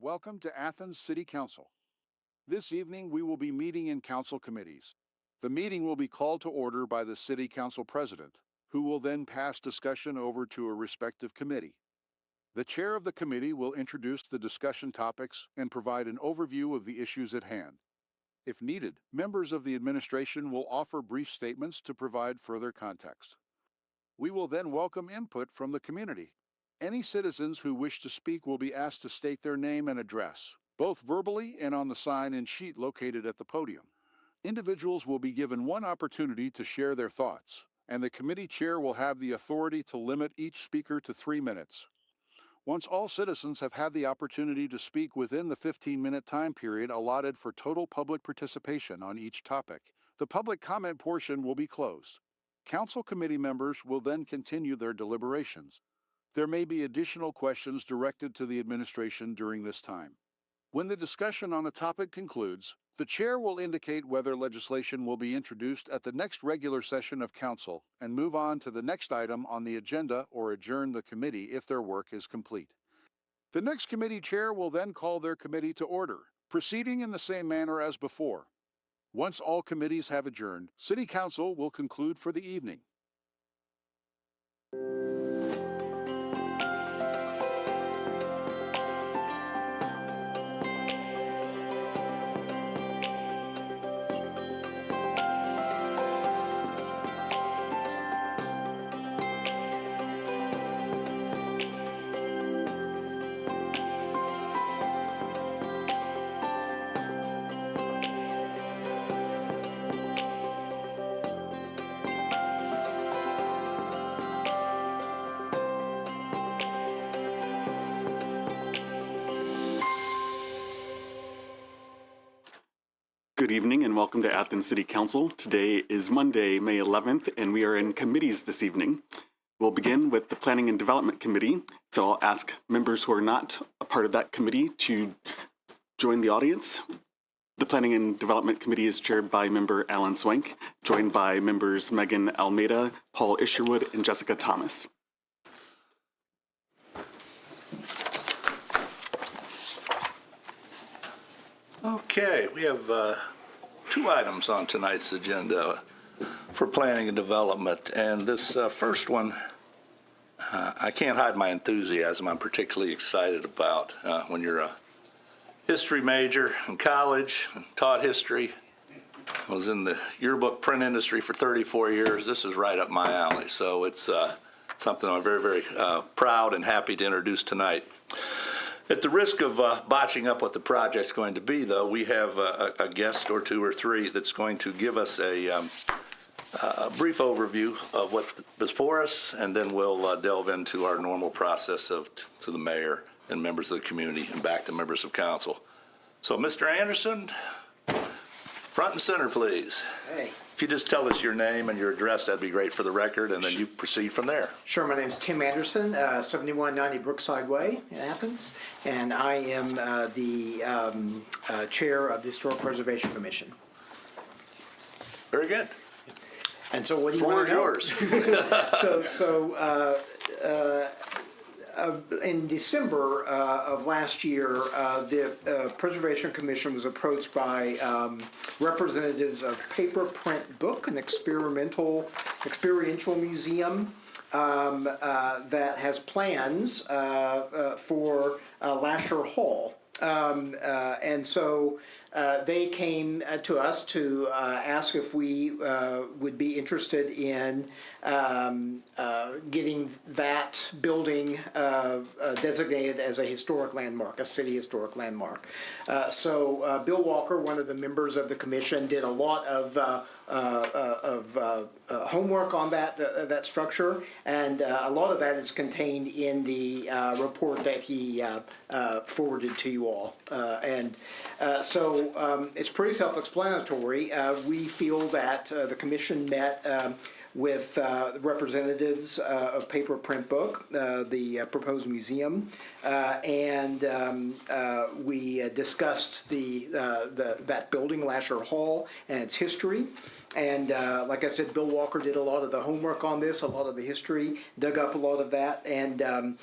Welcome to Athens City Council. This evening we will be meeting in council committees. The meeting will be called to order by the City Council President, who will then pass discussion over to a respective committee. The chair of the committee will introduce the discussion topics and provide an overview of the issues at hand. If needed, members of the administration will offer brief statements to provide further context. We will then welcome input from the community. Any citizens who wish to speak will be asked to state their name and address, both verbally and on the sign and sheet located at the podium. Individuals will be given one opportunity to share their thoughts, and the committee chair will have the authority to limit each speaker to 3 minutes. Once all citizens have had the opportunity to speak within the 15-minute time period allotted for total public participation on each topic, the public comment portion will be closed. Council committee members will then continue their deliberations. There may be additional questions directed to the administration during this time. When the discussion on the topic concludes, the chair will indicate whether legislation will be introduced at the next regular session of council and move on to the next item on the agenda or adjourn the committee if their work is complete. The next committee chair will then call their committee to order, proceeding in the same manner as before. Once all committees have adjourned, City Council will conclude for the evening. Good evening and welcome to Athens City Council. Today is Monday, May 11th, and we are in committees this evening. We'll begin with the Planning and Development Committee, so I'll ask members who are not a part of that committee to join the audience. The Planning and Development Committee is chaired by member Alan Swank, joined by members Megan Almeida, Paul Isherwood, and Jessica Thomas. Okay, we have two items on tonight's agenda for planning and development, and this first one, I can't hide my enthusiasm. I'm particularly excited about when you're a history major in college, taught history. I was in the yearbook print industry for 34 years. This is right up my alley, so it's something I'm very, very proud and happy to introduce tonight. At the risk of botching up what the project's going to be, though, we have a guest or two or three that's going to give us a brief overview of what is before us, and then we'll delve into our normal process to the mayor and members of the community and back to members of council. So, Mr. Anderson, front and center, please. Hey. If you just tell us your name and your address, that'd be great for the record, and then you proceed from there. Sure, my name's Tim Anderson, 7190 Brookside Way in Athens, and I am the chair of the Historic Preservation Commission. Very good. And so what do you want to know? Yours. In December of last year, the Preservation Commission was approached by representatives of Paper Print Book, an experiential museum that has plans for Lasher Hall. And so they came to us to ask if we would be interested in getting that building designated as a historic landmark, a city historic landmark. So Bill Walker, one of the members of the commission, did a lot of homework on that structure, and a lot of that is contained in the report that he forwarded to you all. So it's pretty self-explanatory. We feel that the commission met with representatives of Paper Print Book, the proposed museum, and we discussed that building, Lasher Hall, and its history. And like I said, Bill Walker did a lot of the homework on this, a lot of the history, dug up a lot of that, and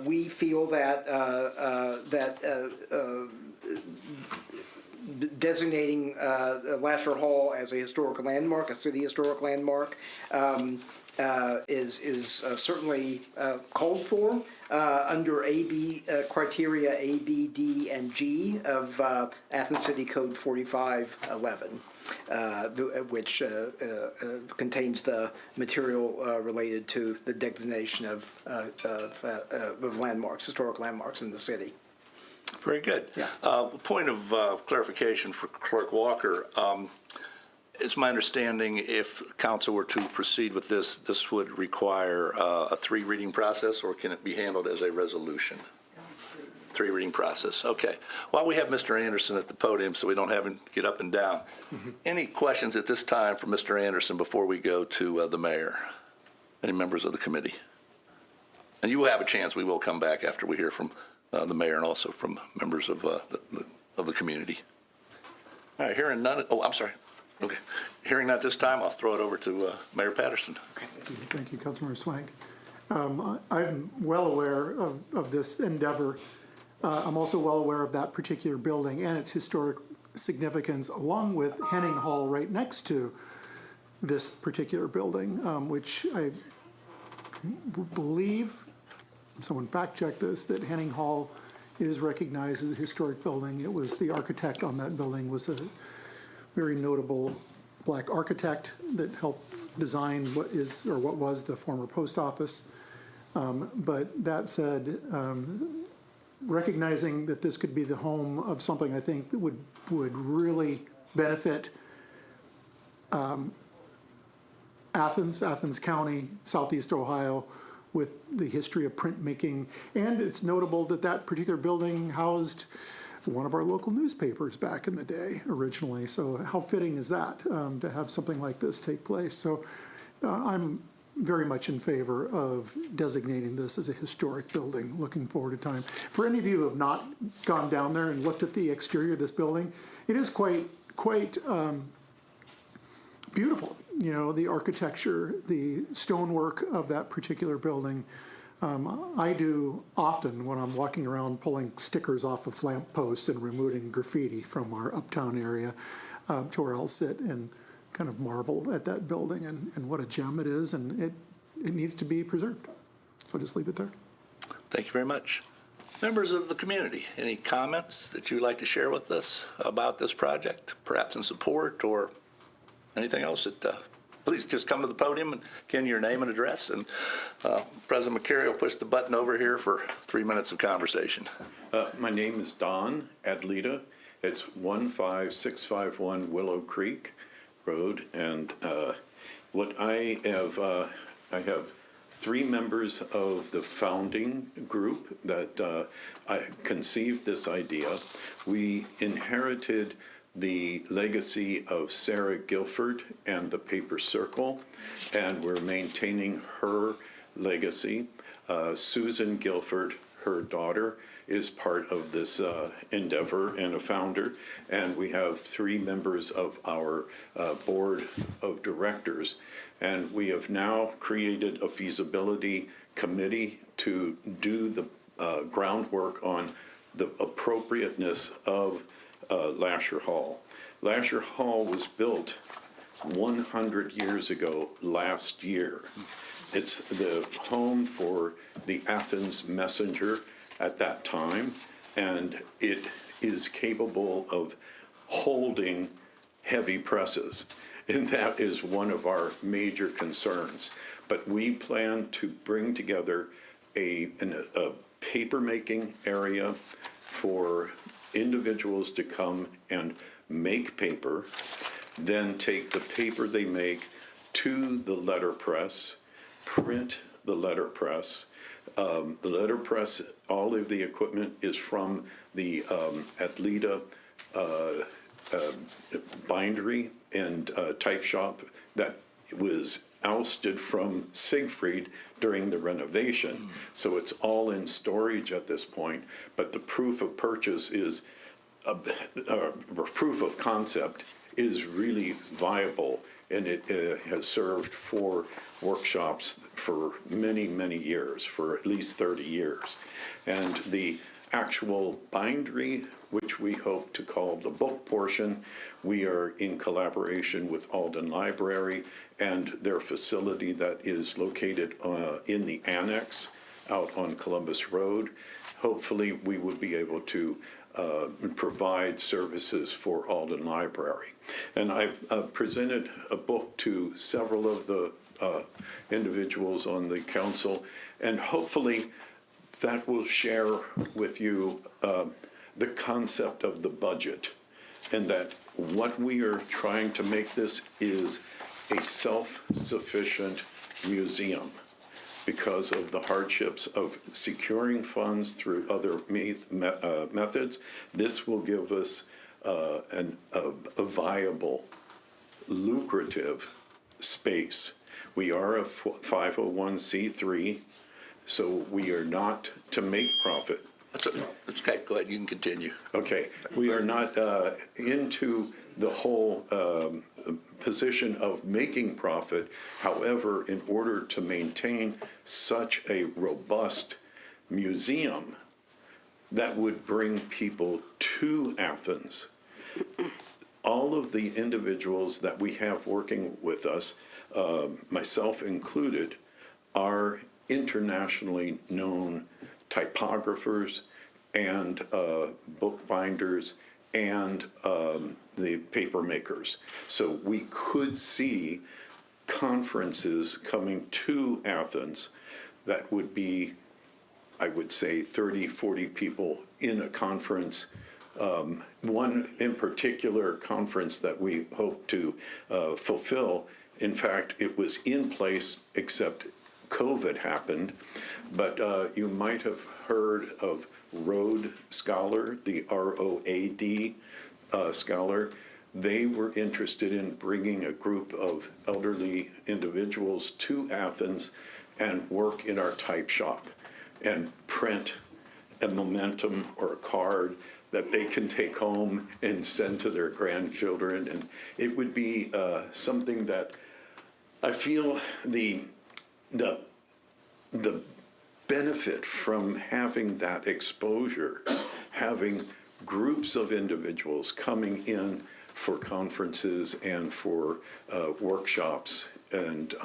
we feel that designating Lasher Hall as a historic landmark, a city historic landmark, is certainly called for under criteria A, B, D, and G of Athens City Code 4511. Which contains the material related to the designation of landmarks, historic landmarks in the city. Very good. Yeah. Point of clarification for Clerk Walker. It's my understanding if council were to proceed with this, this would require a 3-reading process, or can it be handled as a resolution? 3-reading process. Okay. While we have Mr. Anderson at the podium, so we don't have him get up and down, any questions at this time for Mr. Anderson before we go to the mayor? Any members of the committee? And you will have a chance. We will come back after we hear from the mayor and also from members of the community. All right. Hearing none. Oh, I'm sorry. Okay. Hearing none at this time, I'll throw it over to Mayor Patterson. Thank you, Councilmember Swank. I'm well aware of this endeavor. I'm also well aware of that particular building and its historic significance, along with Henning Hall right next to this particular building, which I believe, someone fact-checked this, that Henning Hall is recognized as a historic building. It was the architect on that building was a very notable black architect that helped design what is, or what was, the former post office. But that said, recognizing that this could be the home of something I think that would really benefit Athens County, Southeast Ohio, with the history of printmaking. And it's notable that that particular building housed one of our local newspapers back in the day originally. So how fitting is that to have something like this take place? So I'm very much in favor of designating this as a historic building, looking forward to time. For any of you who have not gone down there and looked at the exterior of this building, it is quite beautiful. You know, the architecture, the stonework of that particular building. I do often when I'm walking around pulling stickers off of lamp posts and removing graffiti from our uptown area to where I'll sit and kind of marvel at that building and what a gem it is, and it needs to be preserved. So I'll just leave it there. Thank you very much. Members of the community, any comments that you'd like to share with us about this project, perhaps in support or anything else? Please just come to the podium and give your name and address, and President McCary will push the button over here for 3 minutes of conversation. My name is Don Adlita. It's 15651 Willow Creek Road, and what I have 3 members of the founding group that I conceived this idea. We inherited the legacy of Sarah Guilford and the Paper Circle, and we're maintaining her legacy. Susan Guilford, her daughter, is part of this endeavor and a founder, and we have 3 members of our board of directors, and we have now created a feasibility committee to do the groundwork on the appropriateness of Lasher Hall. Lasher Hall was built 100 years ago last year. It's the home for the Athens Messenger at that time, and it is capable of holding heavy presses, and that is one of our major concerns. But we plan to bring together a paper making area for individuals to come and make paper, then take the paper they make to the letterpress, print the letterpress. The letterpress, all of the equipment is from the Adlita bindery and type shop that was ousted from Siegfried during the renovation. So it's all in storage at this point, but the proof of purchase is, proof of concept is really viable, and it has served for workshops for many, many years, for at least 30 years. And the actual bindery, which we hope to call the book portion, we are in collaboration with Alden Library and their facility that is located in the annex out on Columbus Road. Hopefully, we will be able to provide services for Alden Library. And I've presented a book to several of the individuals on the council, and hopefully that will share with you the concept of the budget, and that what we are trying to make this is a self-sufficient museum. Because of the hardships of securing funds through other methods, this will give us a viable, lucrative space. We are a 501c3, so we are not to make profit. That's okay, go ahead, you can continue. Okay, we are not into the whole position of making profit. However, in order to maintain such a robust museum that would bring people to Athens, all of the individuals that we have working with us, myself included, are internationally known typographers and bookbinders and the paper makers. So we could see conferences coming to Athens that would be, I would say, 30, 40 people in a conference. One in particular conference that we hope to fulfill, in fact, it was in place except COVID happened, but you might have heard of Road Scholar, the ROAD Scholar. They were interested in bringing a group of elderly individuals to Athens and work in our type shop and print a momentum or a card that they can take home and send to their grandchildren. And it would be something that I feel the benefit from having that exposure, having groups of individuals coming in for conferences and for workshops and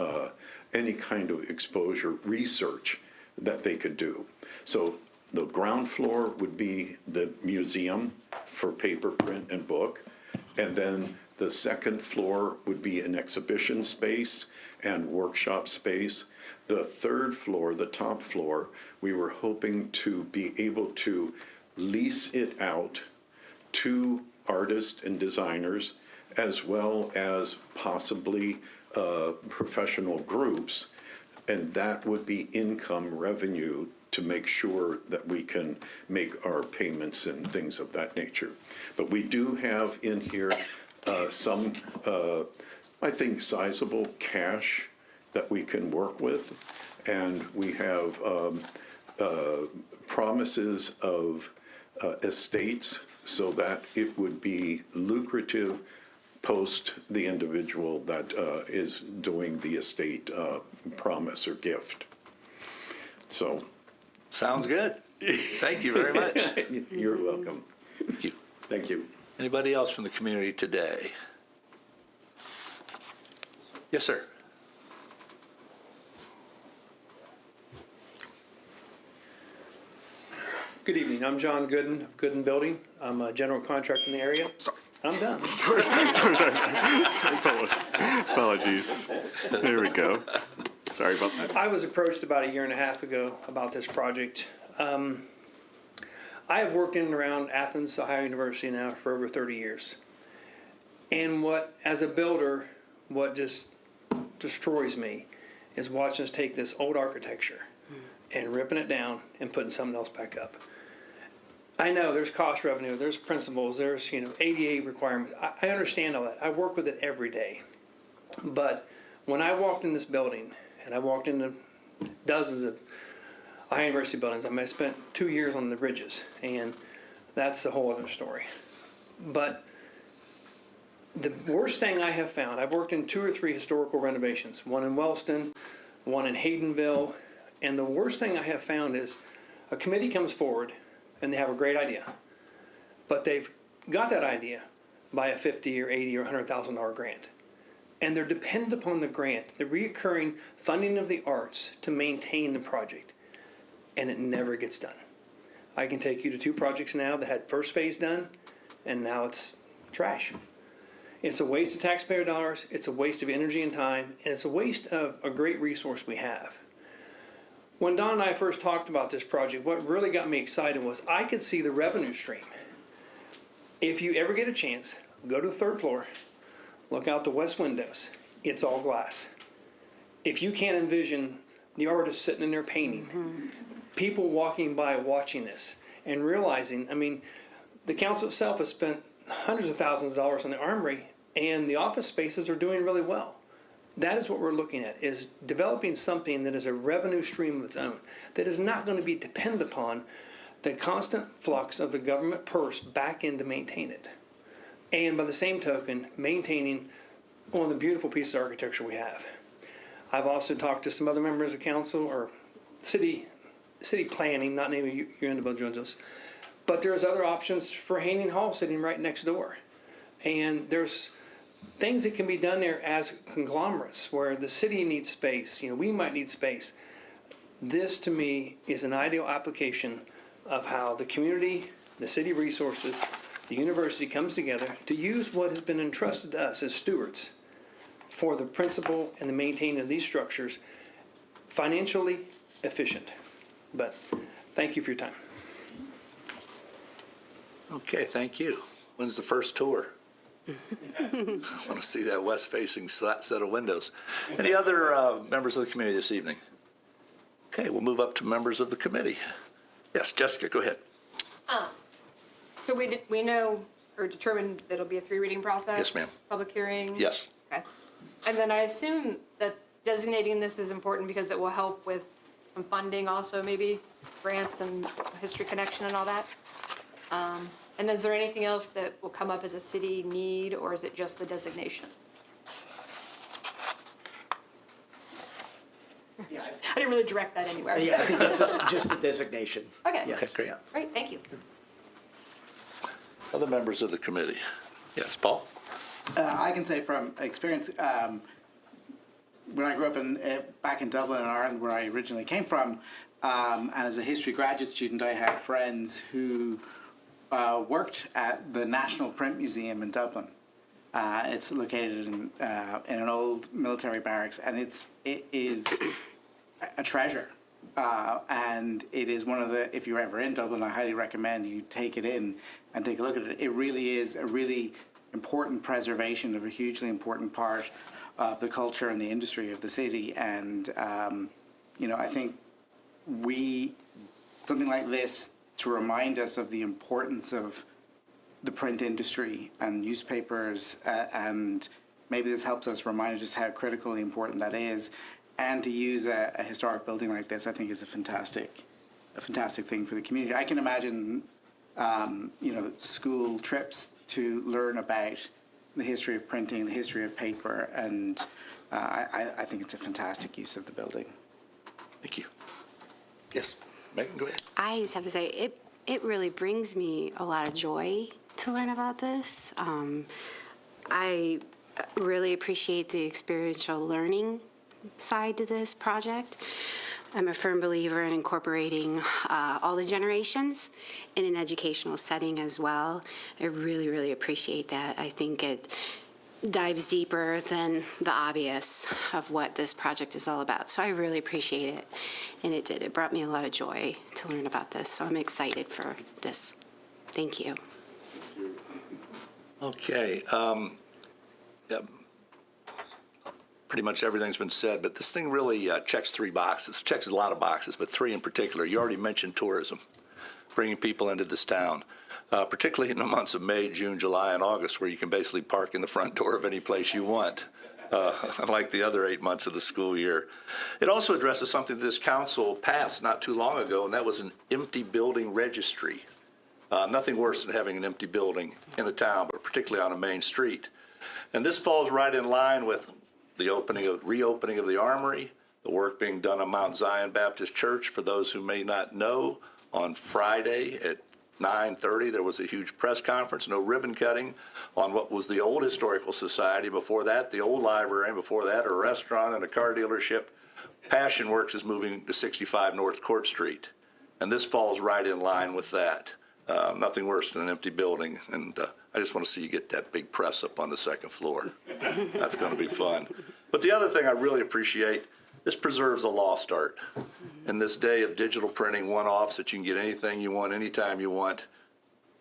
any kind of exposure research that they could do. So the ground floor would be the museum for paper, print, and book. And then the second floor would be an exhibition space and workshop space. The third floor, the top floor, we were hoping to be able to lease it out to artists and designers, as well as possibly professional groups, and that would be income revenue to make sure that we can make our payments and things of that nature. But we do have in here some, I think, sizable cash that we can work with, and we have promises of estates so that it would be lucrative post the individual that is doing the estate promise or gift. So. Sounds good. Thank you very much. You're welcome. Thank you. Thank you. Anybody else from the community today? Yes, sir. Good evening. I'm John Gooden of Gooden Building. I'm a general contractor in the area. Sorry. I'm done. Sorry, apologies. There we go. Sorry about that. I was approached about a year and a half ago about this project. I have worked in and around Athens, Ohio University now for over 30 years. And as a builder, what just destroys me is watching us take this old architecture and ripping it down and putting something else back up. I know there's cost revenue, there's principles, there's ADA requirements. I understand all that. I work with it every day. But When I walked in this building, and I walked into dozens of Ohio University buildings, I mean, I spent 2 years on the ridges, and that's a whole other story. But the worst thing I have found, I've worked in 2 or 3 historical renovations, one in Wellston, one in Haydenville, and the worst thing I have found is a committee comes forward and they have a great idea, but they've got that idea by a $50 or $80 or $100,000 grant. And they're dependent upon the grant, the recurring funding of the arts to maintain the project. And it never gets done. I can take you to 2 projects now that had first phase done, and now it's trash. It's a waste of taxpayer dollars, it's a waste of energy and time, and it's a waste of a great resource we have. When Don and I first talked about this project, what really got me excited was I could see the revenue stream. If you ever get a chance, go to the 3rd floor, look out the west windows. It's all glass. If you can't envision the artist sitting in there painting, people walking by watching this and realizing, I mean, the council itself has spent hundreds of thousands of dollars on the armory, and the office spaces are doing really well. That is what we're looking at, is developing something that is a revenue stream of its own, that is not going to be dependent upon the constant flux of the government purse back in to maintain it. And by the same token, maintaining one of the beautiful pieces of architecture we have. I've also talked to some other members of council or city planning, not naming your individuals, but there's other options for Haining Hall sitting right next door. And there's things that can be done there as conglomerates where the city needs space, we might need space. This to me is an ideal application of how the community, the city resources, the university comes together to use what has been entrusted to us as stewards for the principle and the maintaining of these structures financially efficient. But thank you for your time. Okay, thank you. When's the first tour? I want to see that west-facing set of windows. Any other members of the committee this evening? Okay, we'll move up to members of the committee. Yes, Jessica, go ahead. So we know or determined that it'll be a 3 reading process? Yes, ma'am. Public hearing? Yes. Okay. And then I assume that designating this is important because it will help with some funding also, maybe grants and history connection and all that. And is there anything else that will come up as a city need, or is it just the designation? Yeah, I didn't really direct that anywhere. yeah, I think this is just the designation. Okay. Yes. Okay, great. Yeah. Great, thank you. Other members of the committee? Yes, Paul? I can say from experience, when I grew up back in Dublin, in Ireland, where I originally came from, and as a history graduate student, I had friends who worked at the National Print Museum in Dublin. It's located in an old military barracks, and it is a treasure. And it is one of the, if you're ever in Dublin, I highly recommend you take it in and take a look at it. It really is a really important preservation of a hugely important part of the culture and the industry of the city. And, I think something like this to remind us of the importance of the print industry and newspapers, and maybe this helps us remind us just how critically important that is. And to use a historic building like this, I think, is a fantastic thing for the community. I can imagine, school trips to learn about the history of printing, the history of paper, and I think it's a fantastic use of the building. Thank you. Yes, Megan, go ahead. I just have to say, it really brings me a lot of joy to learn about this. I really appreciate the experiential learning side to this project. I'm a firm believer in incorporating all the generations in an educational setting as well. I really, really appreciate that. I think it dives deeper than the obvious of what this project is all about. So I really appreciate it. And it did. It brought me a lot of joy to learn about this. So I'm excited for this. Thank you. Okay. Pretty much everything's been said, but this thing really checks 3 boxes. Checks a lot of boxes, but 3 in particular. You already mentioned tourism, bringing people into this town, particularly in the months of May, June, July, and August, where you can basically park in the front door of any place you want. unlike the other 8 months of the school year. It also addresses something this council passed not too long ago, and that was an empty building registry. Nothing worse than having an empty building in a town, but particularly on a main street. And this falls right in line with the reopening of the Armory, the work being done on Mount Zion Baptist Church. For those who may not know, on Friday at 9:30, there was a huge press conference, no ribbon cutting, on what was the old Historical Society. Before that, the old library. Before that, a restaurant and a car dealership. Passion Works is moving to 65 North Court Street. And this falls right in line with that. Nothing worse than an empty building. And I just want to see you get that big press up on the second floor. That's going to be fun. But the other thing I really appreciate, this preserves a lost art. In this day of digital printing, one-offs that you can get anything you want, anytime you want,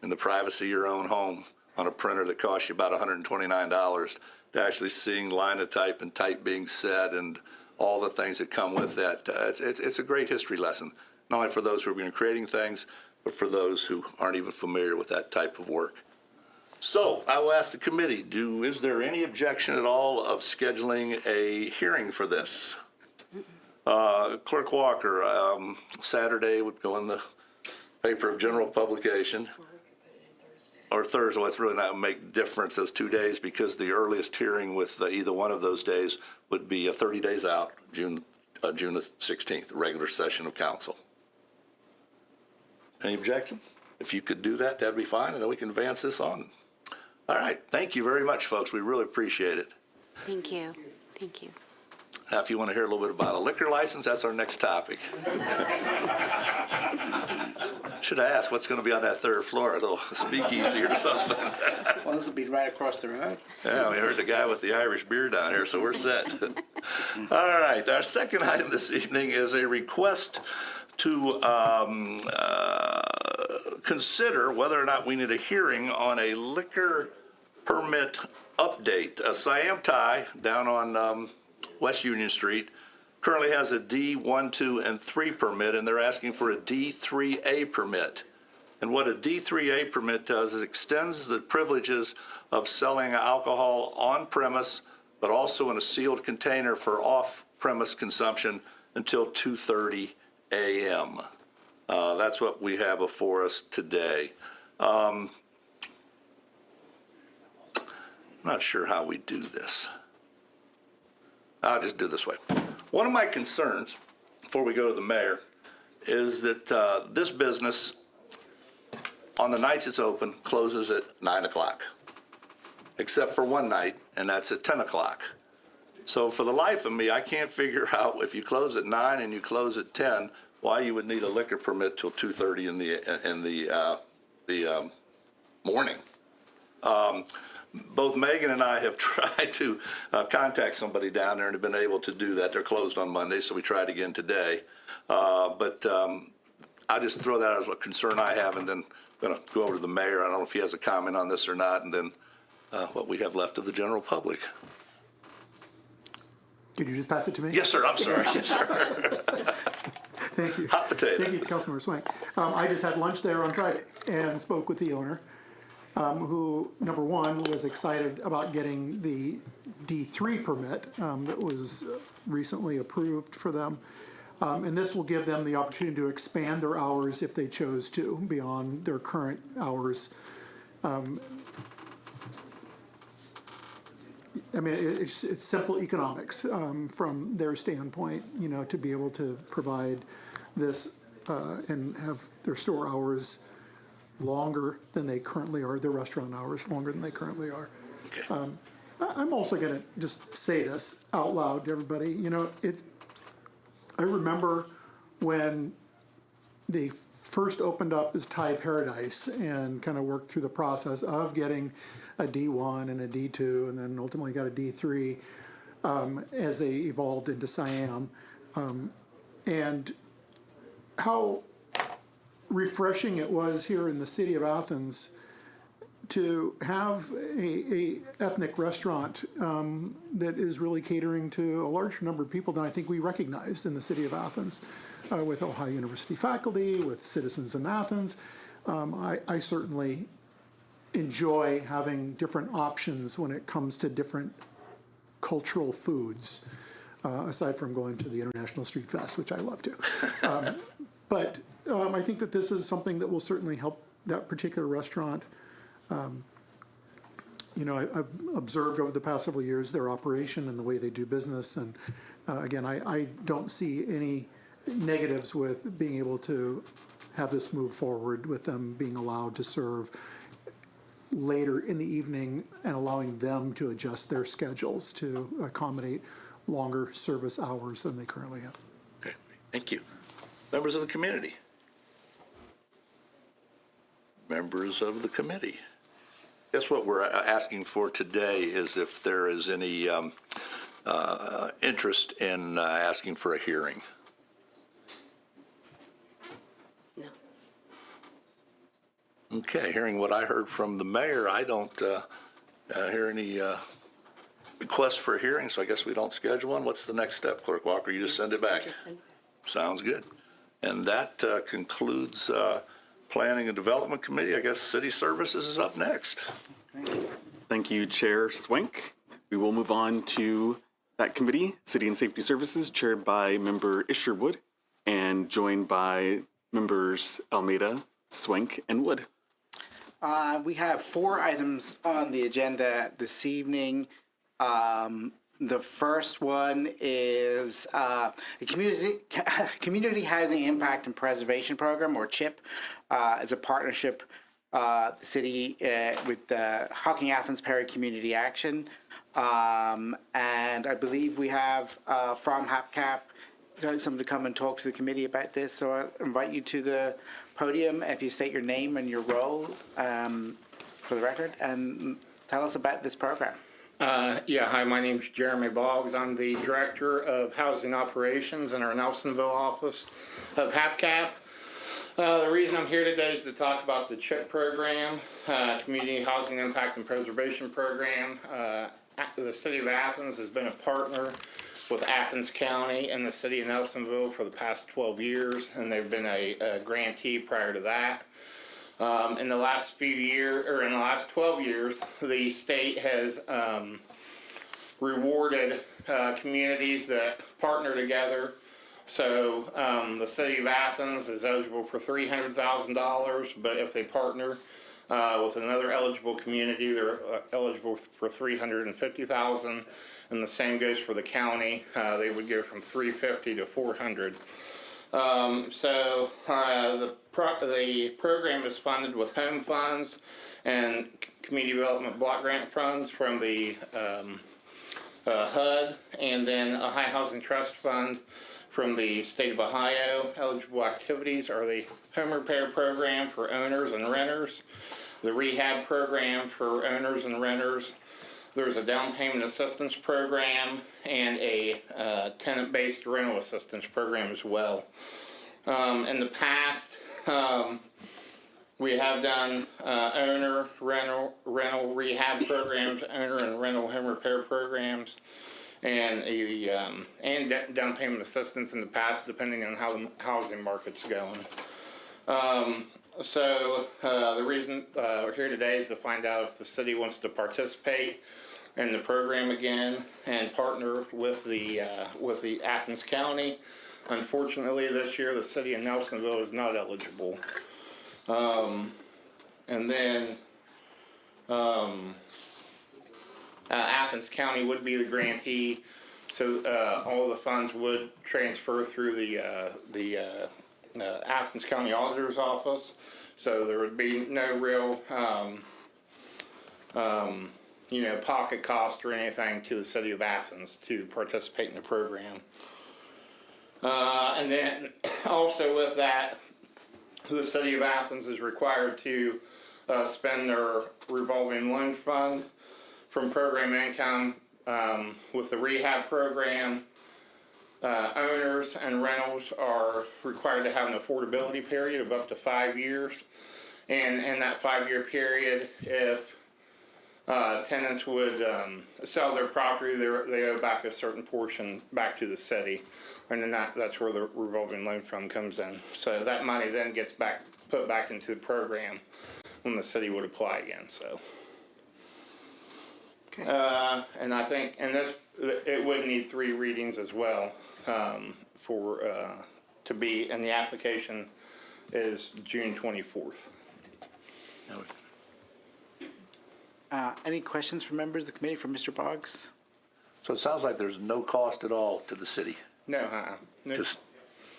in the privacy of your own home on a printer that costs you about $129, to actually seeing linotype and type being said and all the things that come with that. It's a great history lesson, not only for those who have been creating things, but for those who aren't even familiar with that type of work. So I will ask the committee, is there any objection at all of scheduling a hearing for this? Clerk Walker, Saturday would go in the paper of general publication. Or Thursday, well, it's really not make difference those 2 days, because the earliest hearing with either one of those days would be 30 days out, June the 16th, the regular session of council. Any objections? If you could do that, that'd be fine, and then we can advance this on. All right, thank you very much, folks. We really appreciate it. Thank you. Thank you. Now, if you want to hear a little bit about a liquor license, that's our next topic. Should I ask what's going to be on that third floor? A little speakeasy or something? Well, this will be right across the road. Yeah, we heard the guy with the Irish beer down here, so we're set. All right, our second item this evening is a request to consider whether or not we need a hearing on a liquor permit update. Siam Thai down on West Union Street currently has a D1, 2, and 3 permit, and they're asking for a D3A permit. And what a D3A permit does is extends the privileges of selling alcohol on premise, but also in a sealed container for off-premise consumption until 2:30 a.m. That's what we have before us today. I'm not sure how we do this. I'll just do it this way. One of my concerns, before we go to the mayor, is that this business, on the nights it's open, closes at 9 o'clock, except for one night, and that's at 10 o'clock. So for the life of me, I can't figure out, if you close at 9 and you close at 10, why you would need a liquor permit till 2:30 in the morning. Both Megan and I have tried to contact somebody down there and have been able to do that. They're closed on Monday, so we tried again today. But I just throw that as a concern I have, and then I'm going to go over to the mayor. I don't know if he has a comment on this or not, and then what we have left of the general public. Did you just pass it to me? Yes, sir. I'm sorry. Yes, sir. Thank you. Hot potato. Thank you, Councilmember Swank. I just had lunch there on Friday and spoke with the owner, who, number one, was excited about getting the D3 permit that was recently approved for them. And this will give them the opportunity to expand their hours if they chose to, beyond their current hours. I mean, it's simple economics from their standpoint, you know, to be able to provide this and have their store hours longer than they currently are, their restaurant hours longer than they currently are. Okay. I'm also going to just say this out loud to everybody. You know, I remember when they first opened up as Thai Paradise and kind of worked through the process of getting a D1 and a D2 and then ultimately got a D3 as they evolved into Siam. And how refreshing it was here in the city of Athens to have a ethnic restaurant that is really catering to a larger number of people than I think we recognize in the city of Athens, with Ohio University faculty, with citizens in Athens. I certainly enjoy having different options when it comes to different cultural foods, aside from going to the International Street Fest, which I love to. But I think that this is something that will certainly help that particular restaurant. You know, I've observed over the past several years their operation and the way they do business. And again, I don't see any negatives with being able to have this move forward with them being allowed to serve later in the evening and allowing them to adjust their schedules to accommodate longer service hours than they currently have. Okay, thank you. Members of the community? Members of the committee? Guess what we're asking for today is if there is any interest in asking for a hearing. No. Okay, hearing what I heard from the mayor, I don't hear any requests for a hearing, so I guess we don't schedule one. What's the next step, Clerk Walker? You just send it back? Just send it back. Sounds good. And that concludes Planning and Development Committee. I guess City Services is up next. Thank you, Chair Swank. We will move on to that committee, City and Safety Services, chaired by Member Isherwood and joined by members Almeida, Swank, and Wood. We have 4 items on the agenda this evening. The first one is a Community Housing Impact and Preservation Program, or CHIP. It's a partnership, the city with Hocking Athens Perry Community Action. And I believe we have from HAPCAP someone to come and talk to the committee about this. So I invite you to the podium if you state your name and your role for the record and tell us about this program. Hi, my name's Jeremy Boggs. I'm the Director of Housing Operations in our Nelsonville office of HAPCAP. The reason I'm here today is to talk about the CHIP program, Community Housing Impact and Preservation Program. The City of Athens has been a partner with Athens County and the City of Nelsonville for the past 12 years, and they've been a grantee prior to that. In the last 12 years, the state has rewarded communities that partner together. So the City of Athens is eligible for $300,000, but if they partner with another eligible community, they're eligible for $350,000, and the same goes for the county. They would go from $350,000 to $400,000. The program is funded with home funds and community development block grant funds from the HUD, and then a high housing trust fund from the state of Ohio. Eligible activities are the home repair program for owners and renters, the rehab program for owners and renters. There's a down payment assistance program and a tenant-based rental assistance program as well. In the past, we have done owner, rental, rehab programs, owner and rental home repair programs, and down payment assistance in the past, depending on how the housing market's going. The reason we're here today is to find out if the city wants to participate in the program again and partner with the Athens County. Unfortunately, this year the city of Nelsonville is not eligible. Athens County would be the grantee, so all the funds would transfer through the Athens County Auditor's Office. So there would be no real pocket cost or anything to the city of Athens to participate in the program. And then also with that, the city of Athens is required to spend their revolving loan fund from program income. With the rehab program, owners and rentals are required to have an affordability period of up to 5 years. And in that 5-year period, if tenants would sell their property, they owe back a certain portion back to the city. And then that's where the revolving loan fund comes in. So that money then gets put back into the program when the city would apply again. So Okay. And I think, and this, it would need 3 readings as well, to be, and the application is June 24th. Any questions from members of the committee for Mr. Boggs? So it sounds like there's no cost at all to the city, No, no. just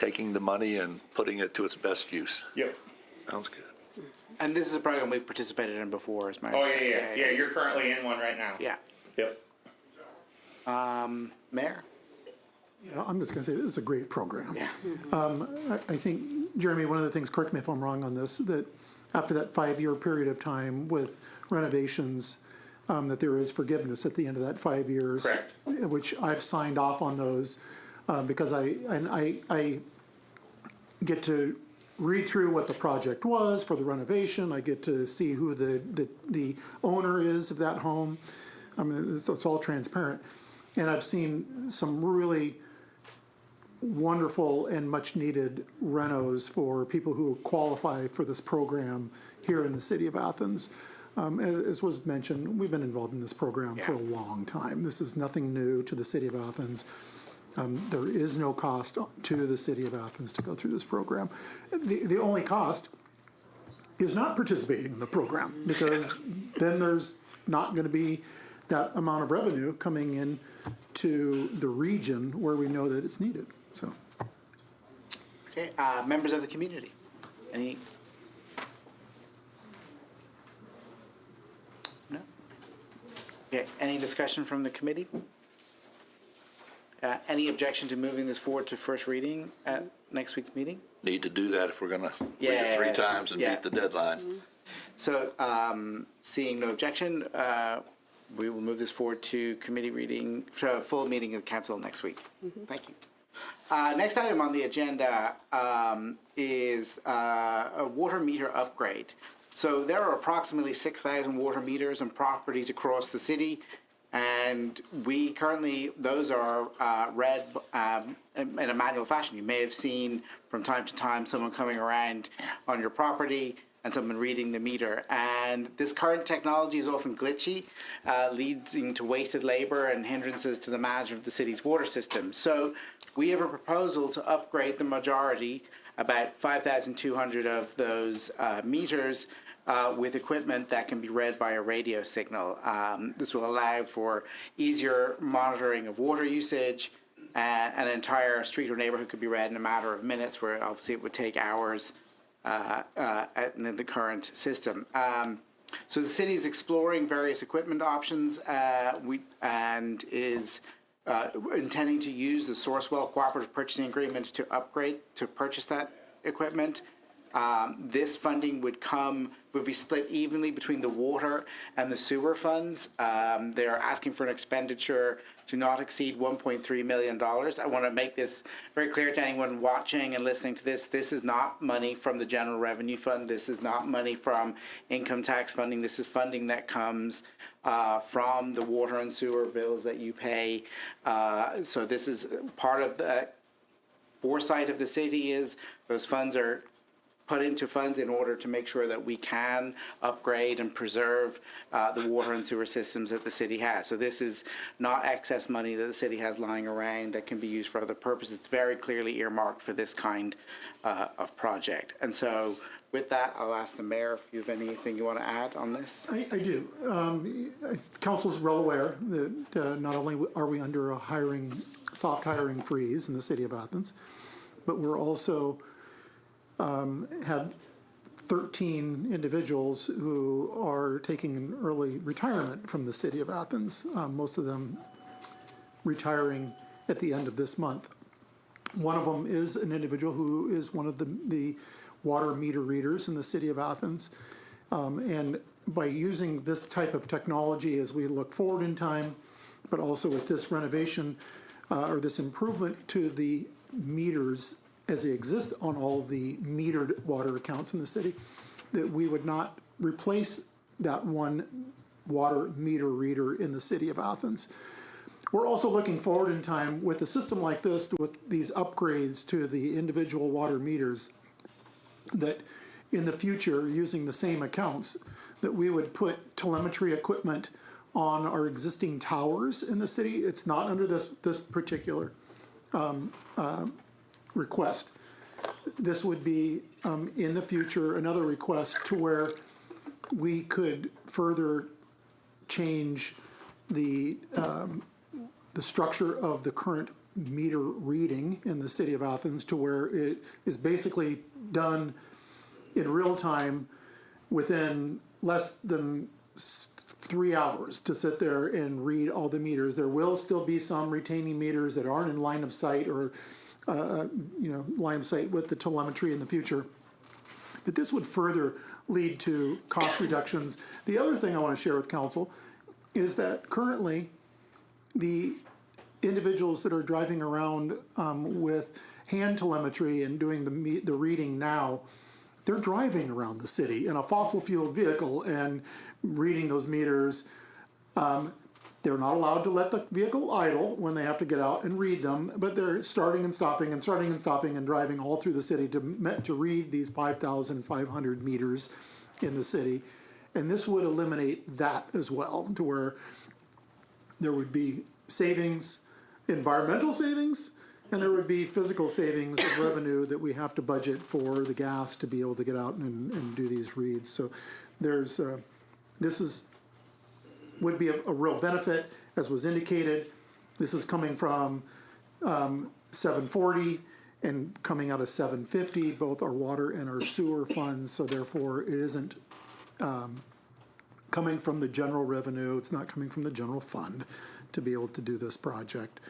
taking the money and putting it to its best use. Yep. Sounds good. And this is a program we've participated in before, is my Oh, understanding. yeah. You're currently in one right now. Yeah. Yep. Mayor? You know, I'm just going to say this is a great program. Yeah. I think, Jeremy, one of the things, correct me if I'm wrong on this, that after that 5-year period of time with renovations, that there is forgiveness at the end of that 5 years. Correct. Which I've signed off on those because I get to read through what the project was for the renovation. I get to see who the owner is of that home. I mean, it's all transparent. And I've seen some really wonderful and much needed renos for people who qualify for this program here in the city of Athens. As was mentioned, we've been involved in this program for a long time. This is nothing new to the city of Athens. There is no cost to the city of Athens to go through this program. The only cost is not participating in the program, because then there's not going to be that amount of revenue coming in to the region where we know that it's needed. So, Okay, members of the community? Any? No? Okay, any discussion from the committee? Any objection to moving this forward to first reading at next week's meeting? Need to do that if we're gonna read it Yeah, 3 times and yeah. meet the deadline. So, seeing no objection, we will move this forward to committee reading, to a full meeting of council next week. Thank you. Next item on the agenda is a water meter upgrade. So there are approximately 6,000 water meters and properties across the city, and we currently, those are read in a manual fashion. You may have seen from time to time someone coming around on your property and someone reading the meter. And this current technology is often glitchy, leading to wasted labor and hindrances to the management of the city's water system. So we have a proposal to upgrade the majority, about 5,200 of those meters, with equipment that can be read by a radio signal. This will allow for easier monitoring of water usage. An entire street or neighborhood could be read in a matter of minutes, where obviously it would take hours in the current system. So the city is exploring various equipment options and is intending to use the Sourcewell Cooperative Purchasing Agreement to purchase that equipment. This funding would be split evenly between the water and the sewer funds. They're asking for an expenditure to not exceed $1.3 million. I want to make this very clear to anyone watching and listening to this. This is not money from the General Revenue Fund. This is not money from income tax funding. This is funding that comes from the water and sewer bills that you pay. So this is part of the foresight of the city, is those funds are put into funds in order to make sure that we can upgrade and preserve the water and sewer systems that the city has. So this is not excess money that the city has lying around that can be used for other purposes. It's very clearly earmarked for this kind of project. And so with that, I'll ask the mayor if you have anything you want to add on this. I do. Council's well aware that not only are we under a soft hiring freeze in the city of Athens, but we're also have 13 individuals who are taking an early retirement from the city of Athens, most of them retiring at the end of this month. One of them is an individual who is one of the water meter readers in the city of Athens. And by using this type of technology as we look forward in time, but also with this renovation or this improvement to the meters as they exist on all the metered water accounts in the city, that we would not replace that one water meter reader in the city of Athens. We're also looking forward in time with a system like this, with these upgrades to the individual water meters, that in the future, using the same accounts, that we would put telemetry equipment on our existing towers in the city. It's not under this particular request. This would be in the future another request to where we could further change the structure of the current meter reading in the city of Athens to where it is basically done in real time within less than 3 hours to sit there and read all the meters. There will still be some retaining meters that aren't in line of sight or line of sight with the telemetry in the future. But this would further lead to cost reductions. The other thing I want to share with council is that currently the individuals that are driving around with hand telemetry and doing the reading now, they're driving around the city in a fossil fuel vehicle and reading those meters. They're not allowed to let the vehicle idle when they have to get out and read them, but they're starting and stopping and starting and stopping and driving all through the city to read these 5,500 meters in the city. And this would eliminate that as well, to where there would be savings, environmental savings, and there would be physical savings of revenue that we have to budget for the gas to be able to get out and do these reads. So there's, would be a real benefit, as was indicated. This is coming from 740 and coming out of 750, both our water and our sewer funds. So therefore, it isn't coming from the general revenue. It's not coming from the general fund to be able to do this project.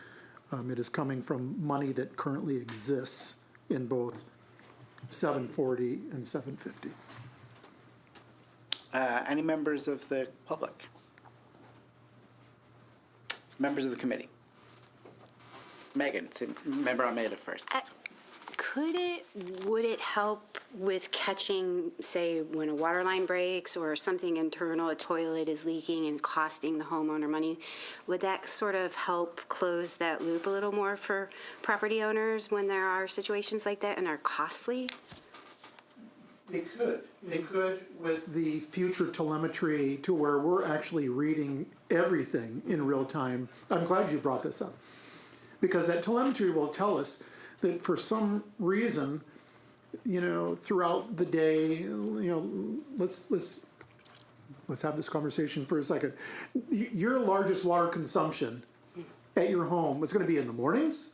It is coming from money that currently exists in both 740 and 750. Any members of the public? Members of the committee? Megan, member on Meta first. Would it help with catching, say, when a water line breaks or something internal, a toilet is leaking and costing the homeowner money? Would that sort of help close that loop a little more for property owners when there are situations like that and are costly? They could. They could with the future telemetry to where we're actually reading everything in real time. I'm glad you brought this up, because that telemetry will tell us that for some reason, throughout the day, let's have this conversation for a second. Your largest water consumption at your home is going to be in the mornings,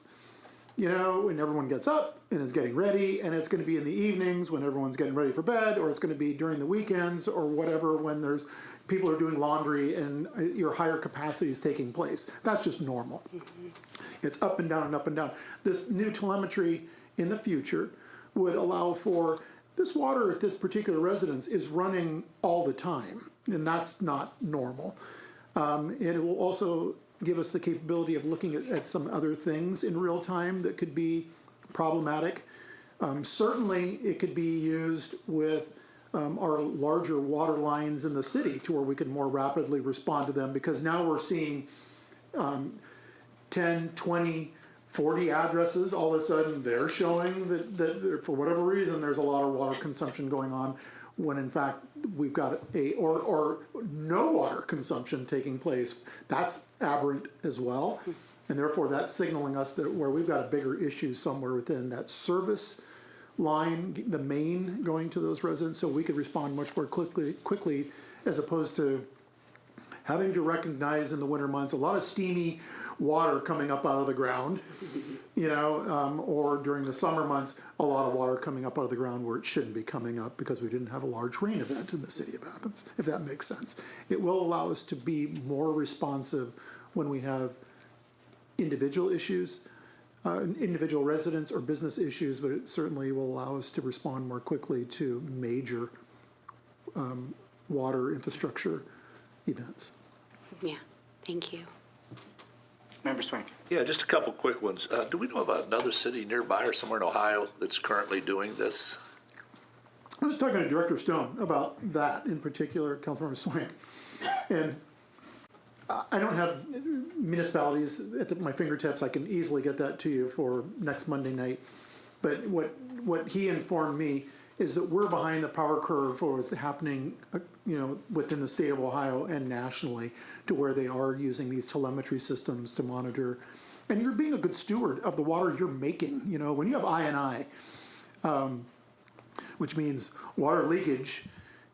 when everyone gets up and is getting ready, and it's going to be in the evenings when everyone's getting ready for bed, or it's going to be during the weekends or whatever when there's people are doing laundry and your higher capacity is taking place. That's just normal. It's up and down and up and down. This new telemetry in the future would allow for this water at this particular residence is running all the time, and that's not normal. And it will also give us the capability of looking at some other things in real time that could be problematic. Certainly, it could be used with our larger water lines in the city to where we can more rapidly respond to them, because now we're seeing 10, 20, 40 addresses, all of a sudden they're showing that for whatever reason there's a lot of water consumption going on, when in fact we've got or no water consumption taking place. That's aberrant as well, and therefore that's signaling us that where we've got a bigger issue somewhere within that service line, the main going to those residents, so we could respond much more quickly as opposed to having to recognize in the winter months a lot of steamy water coming up out of the ground, or during the summer months, a lot of water coming up out of the ground where it shouldn't be coming up because we didn't have a large rain event in the city of Athens, if that makes sense. It will allow us to be more responsive when we have individual issues, individual residents or business issues, but it certainly will allow us to respond more quickly to major water infrastructure events. Yeah, thank you. Member Swank. Yeah, just a couple quick ones. Do we know of another city nearby or somewhere in Ohio that's currently doing this? I was talking to Director Stone about that in particular, Councilmember Swank, and I don't have municipalities at my fingertips. I can easily get that to you for next Monday night. But what he informed me is that we're behind the power curve for what's happening within the state of Ohio and nationally, to where they are using these telemetry systems to monitor. And you're being a good steward of the water you're making. When you have I&I, which means water leakage,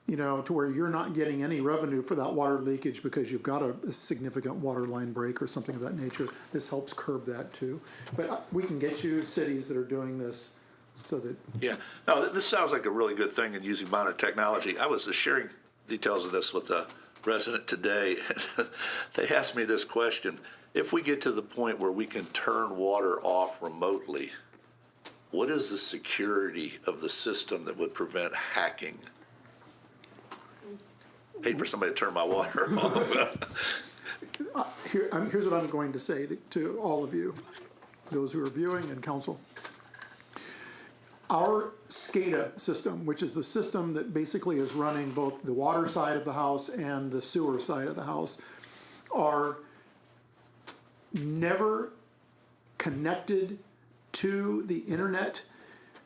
to where you're not getting any revenue for that water leakage because you've got a significant water line break or something of that nature. This helps curb that too. But we can get you cities that are doing this so that. Yeah, no, this sounds like a really good thing in using modern technology. I was sharing details of this with a resident today. They asked me this question: if we get to the point where we can turn water off remotely, what is the security of the system that would prevent hacking? Hate for somebody to turn my water off. Here's what I'm going to say to all of you, those who are viewing and council. Our SCADA system, which is the system that basically is running both the water side of the house and the sewer side of the house, are never connected to the internet.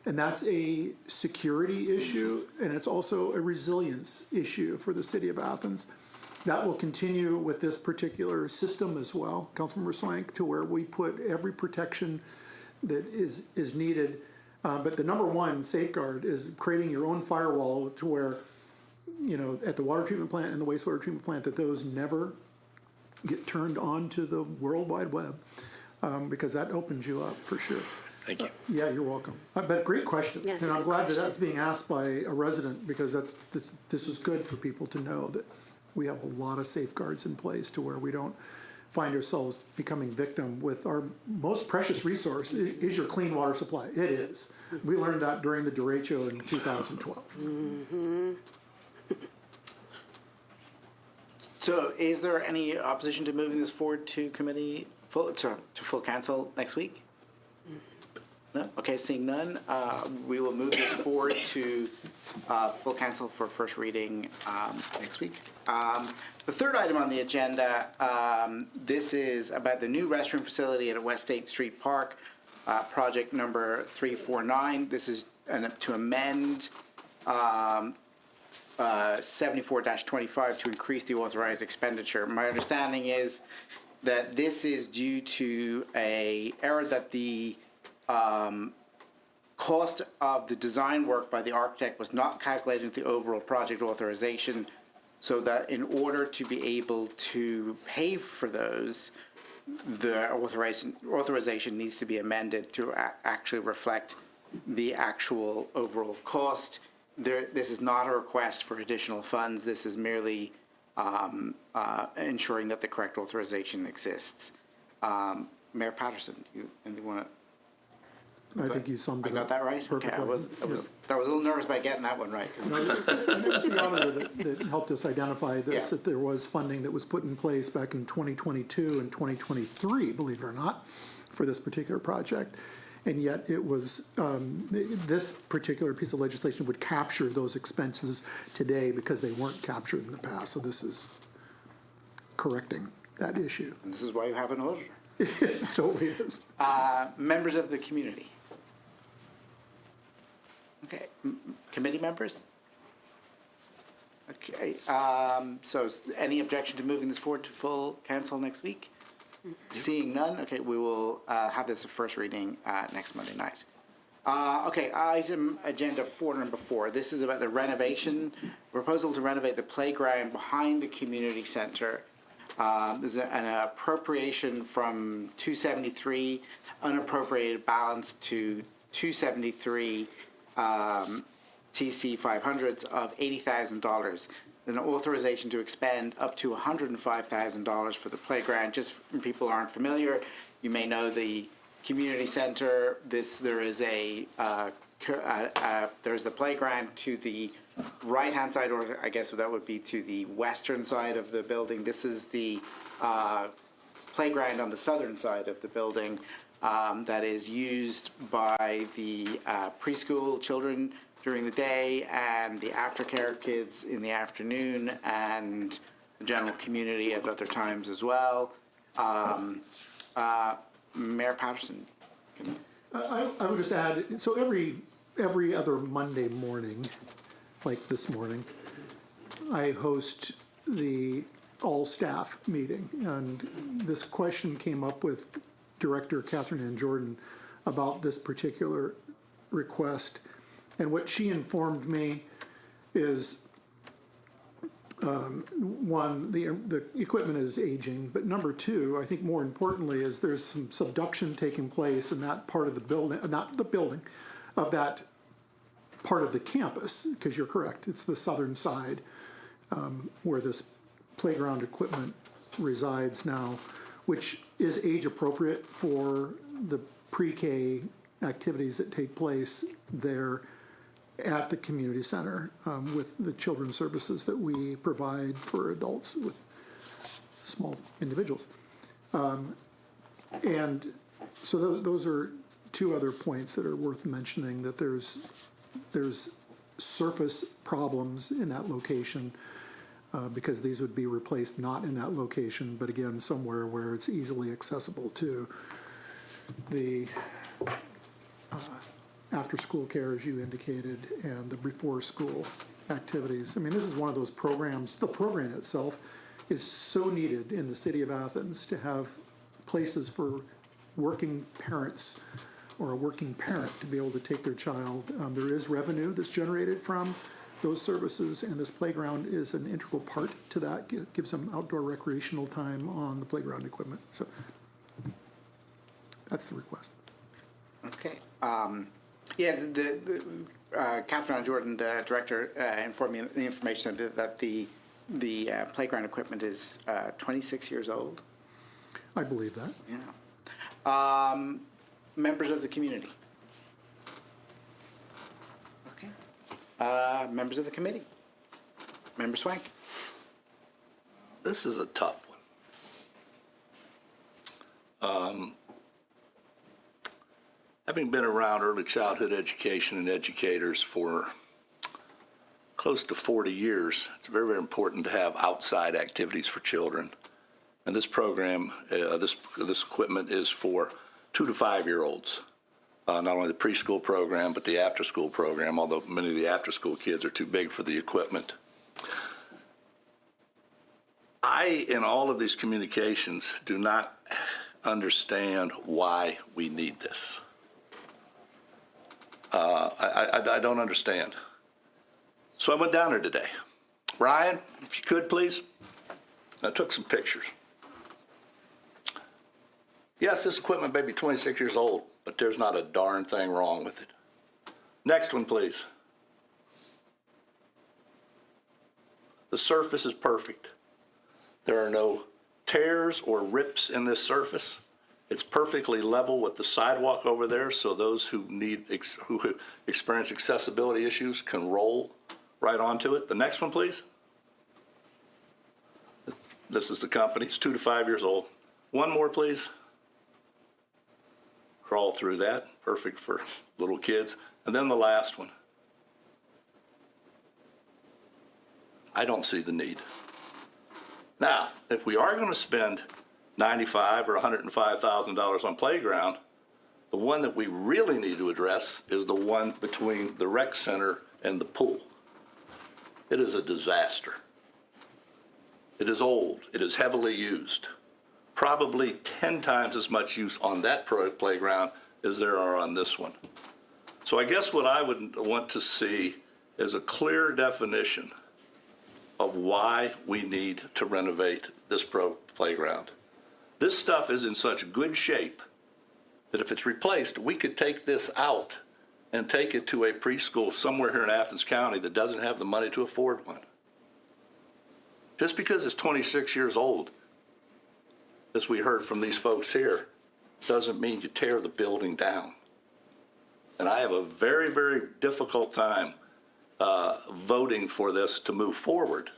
And that's a security issue, and it's also a resilience issue for the city of Athens. That will continue with this particular system as well, Councilmember Swank, to where we put every protection that is needed. But the number one safeguard is creating your own firewall to where, at the water treatment plant and the wastewater treatment plant, that those never get turned on to the World Wide Web, because that opens you up for sure. Thank you. Yeah, you're welcome. But great question. Yeah, it's and a I'm good glad question. that that's being asked by a resident, because this is good for people to know that we have a lot of safeguards in place to where we don't find ourselves becoming victim with our most precious resource is your clean water supply. It is. We learned that during the derecho in 2012. Mm-hmm. So is there any opposition to moving this forward to full council next week? No? Okay, seeing none, we will move this forward to full council for first reading next week. The third item on the agenda, this is about the new restroom facility at West 8th Street Park, project number 349. This is to amend 74-25 to increase the authorized expenditure. My understanding is that this is due to an error that the cost of the design work by the architect was not calculated into the overall project authorization, so that in order to be able to pay for those, the authorization needs to be amended to actually reflect the actual overall cost. This is not a request for additional funds. This is merely ensuring that the correct authorization exists. Mayor Patterson, you want to? I think you summed it I got up that right? perfectly. Okay, I was a little nervous about getting that one right. And it was the auditor that helped us identify this, Yeah. that there was funding that was put in place back in 2022 and 2023, believe it or not, for this particular project. And yet it was, this particular piece of legislation would capture those expenses today because they weren't captured in the past. So this is correcting that issue. And this is why you have an auditor. So it is. Members of the community. Okay, committee members? Okay, so any objection to moving this forward to full council next week? Seeing none, okay, we will have this a first reading next Monday night. Okay, item agenda number 4. This is about the proposal to renovate the playground behind the community center. There's an appropriation from 273, unappropriated balance to 273 TC 500s of $80,000. An authorization to expend up to $105,000 for the playground. Just when people aren't familiar, you may know the community center. There's the playground to the right-hand side, or I guess that would be to the western side of the building. This is the playground on the southern side of the building that is used by the preschool children during the day and the aftercare kids in the afternoon, and the general community at other times as well. Mayor Patterson. I would just add, so every other Monday morning, like this morning, I host the all-staff meeting, and this question came up with Director Catherine Ann Jordan about this particular request. And what she informed me is, one, the equipment is aging, but number two, I think more importantly, is there's some subduction taking place in that part of the building, not the building, of that part of the campus, because you're correct, it's the southern side where this playground equipment resides now, which is age appropriate for the pre-K activities that take place there at the community center with the children's services that we provide for adults with small individuals. And so those are two other points that are worth mentioning, that there's surface problems in that location because these would be replaced not in that location, but again, somewhere where it's easily accessible to the after-school care, as you indicated, and the before-school activities. I mean, this is one of those programs, the program itself is so needed in the city of Athens to have places for working parents or a working parent to be able to take their child. There is revenue that's generated from those services, and this playground is an integral part to that. It gives them outdoor recreational time on the playground equipment. So that's the request. Okay. Yeah, Catherine Jordan, the director, informed me the information that the playground equipment is 26 years old. I believe that. Yeah. Members of the community. Okay. Members of the committee. Member Swank. This is a tough one. Having been around early childhood education and educators for close to 40 years, it's very, very important to have outside activities for children. And this program, this equipment is for 2 to 5-year-olds. Not only the preschool program, but the after-school program, although many of the after-school kids are too big for the equipment. I, in all of these communications, do not understand why we need this. I don't understand. So I went down there today. Ryan, if you could, please. I took some pictures. Yes, this equipment may be 26 years old, but there's not a darn thing wrong with it. Next one, please. The surface is perfect. There are no tears or rips in this surface. It's perfectly level with the sidewalk over there, so those who experience accessibility issues can roll right onto it. The next one, please. This is the company. It's 2 to 5 years old. One more, please. Crawl through that. Perfect for little kids. And then the last one. I don't see the need. Now, if we are going to spend $95,000 or $105,000 on playground, the one that we really need to address is the one between the rec center and the pool. It is a disaster. It is old. It is heavily used. Probably 10 times as much use on that playground as there are on this one. So I guess what I would want to see is a clear definition of why we need to renovate this playground. This stuff is in such good shape that if it's replaced, we could take this out and take it to a preschool somewhere here in Athens County that doesn't have the money to afford one. Just because it's 26 years old, as we heard from these folks here, doesn't mean you tear the building down. And I have a very, very difficult time voting for this to move forward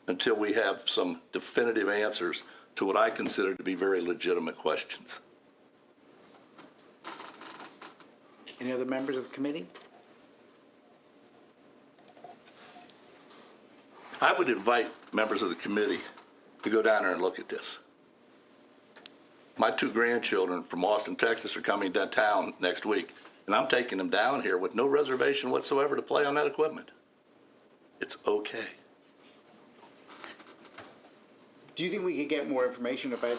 until we have some definitive answers to what I consider to be very legitimate questions. Any other members of the committee? I would invite members of the committee to go down there and look at this. My 2 grandchildren from Austin, Texas are coming downtown next week, and I'm taking them down here with no reservation whatsoever to play on that equipment. It's okay. do you think we could get more information about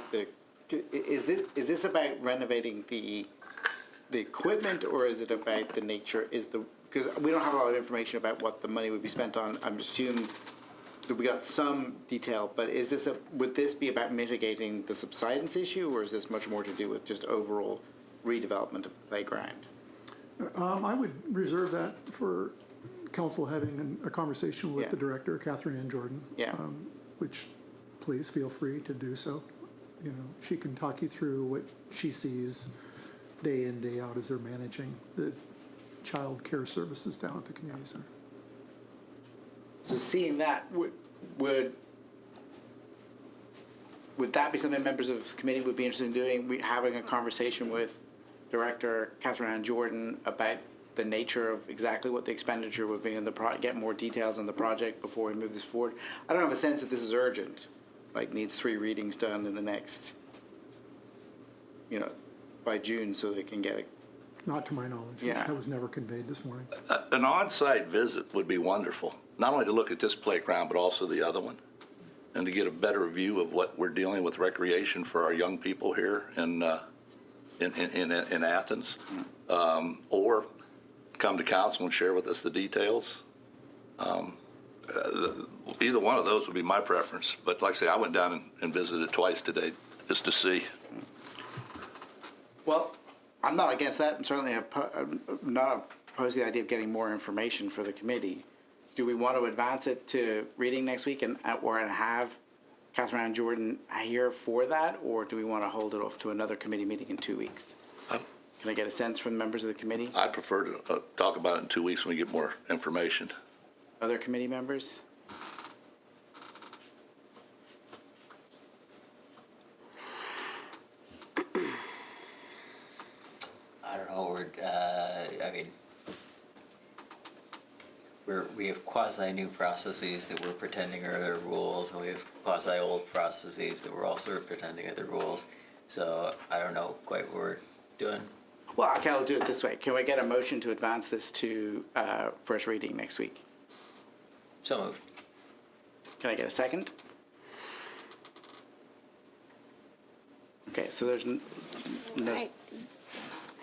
is this about renovating the equipment, or is it about the nature? Because we don't have a lot of information about what the money would be spent on. I'm assuming that we got some detail, but would this be about mitigating the subsidence issue, or is this much more to do with just overall redevelopment of the playground? I would reserve that for council having a conversation with Yeah. the director, Catherine Ann Jordan. Yeah. Which, please feel free to do so. You know, she can talk you through what she sees day in, day out as they're managing the child care services down at the community center. So seeing that, would that be something members of the committee would be interested in doing? Having a conversation with Director Catherine Ann Jordan about the nature of exactly what the expenditure would be in the get more details on the project before we move this forward. I don't have a sense that this is urgent, like needs 3 readings done in the next, by June, so they can get it. Not to my knowledge. Yeah. That was never conveyed this morning. An on-site visit would be wonderful, not only to look at this playground, but also the other one, and to get a better view of what we're dealing with recreation for our young people here in Athens, or come to council and share with us the details. Either one of those would be my preference, but like I say, I went down and visited twice today just to see. Well, I'm not against that, and certainly I'm not opposed to the idea of getting more information for the committee. Do we want to advance it to reading next week and have Catherine Ann Jordan here for that, or do we want to hold it off to another committee meeting in 2 weeks? Can I get a sense from members of the committee? I prefer to talk about it in 2 weeks when we get more information. Other committee members? I don't know. We have quasi-new processes that we're pretending are their rules, and we have quasi-old processes that we're also pretending are the rules. So I don't know quite what we're doing. Well, okay, I'll do it this way. Can we get a motion to advance this to first reading next week? So moved. Can I get a second? Okay, so there's no.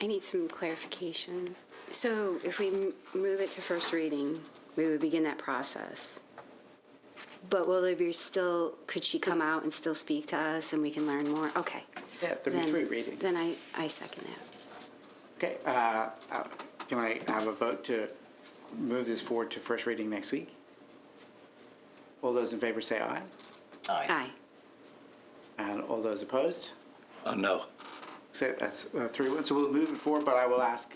I need some clarification. So if we move it to first reading, we would begin that process. But will there be could she come out and still speak to us and we can learn more? Okay. Yeah, there'll be 3 readings. Then I second that. Okay, can I have a vote to move this forward to first reading next week? All those in favor say aye. Aye. Aye. And all those opposed? No. So that's 3-1. So we'll move it forward, but I will ask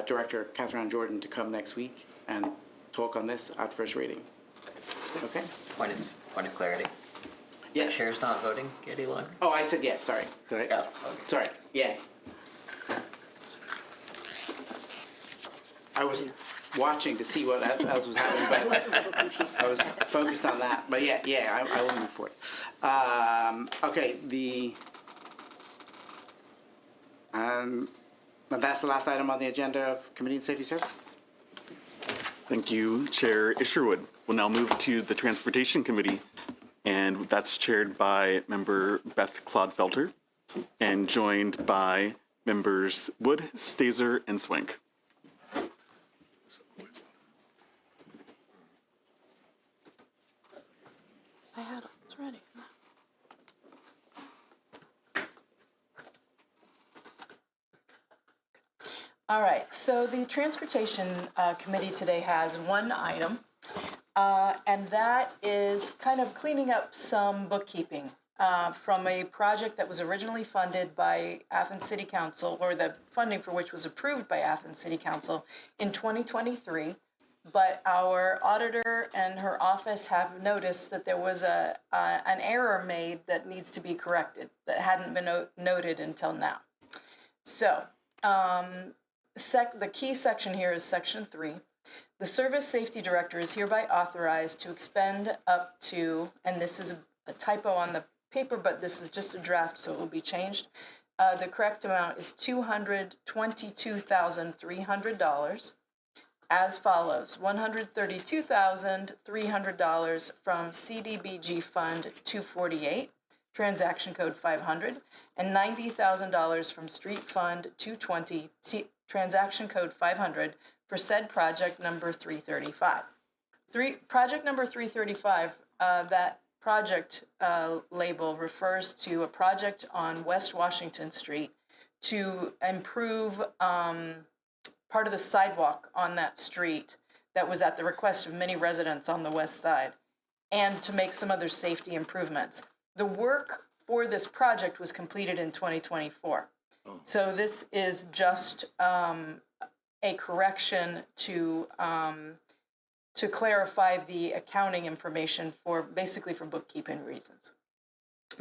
Director Catherine Ann Jordan to come next week and talk on this at first reading. Okay? Point of clarity. Yes. The chair's not voting any longer? Oh, I said yes, sorry. Did I? Oh, okay. Sorry, yeah. I was watching to see what else was happening, I was a little confused. I was focused on that. But yeah, I will move forward. Okay, that's the last item on the agenda of Committee on Safety Services. Thank you, Chair Isherwood. We'll now move to the Transportation Committee, and that's chaired by Member Beth Clodfelter and joined by Members Wood, Stazer, and Swink. I had it. It's ready. All right, so the Transportation Committee today has one item, and that is kind of cleaning up some bookkeeping from a project that was originally funded by Athens City Council, or the funding for which was approved by Athens City Council in 2023. But our auditor and her office have noticed that there was an error made that needs to be corrected that hadn't been noted until now. So the key section here is section 3. The Service Safety Director is hereby authorized to expend up to, and this is a typo on the paper, but this is just a draft, so it will be changed. The correct amount is $222,300 as follows: $132,300 from CDBG Fund 248, transaction code 500, and $90,000 from Street Fund 220, transaction code 500, for said project number 335. Project number 335, that project label refers to a project on West Washington Street to improve part of the sidewalk on that street that was at the request of many residents on the west side, and to make some other safety improvements. The work for this project was completed in 2024. So this is just a correction to clarify the accounting information for basically for bookkeeping reasons.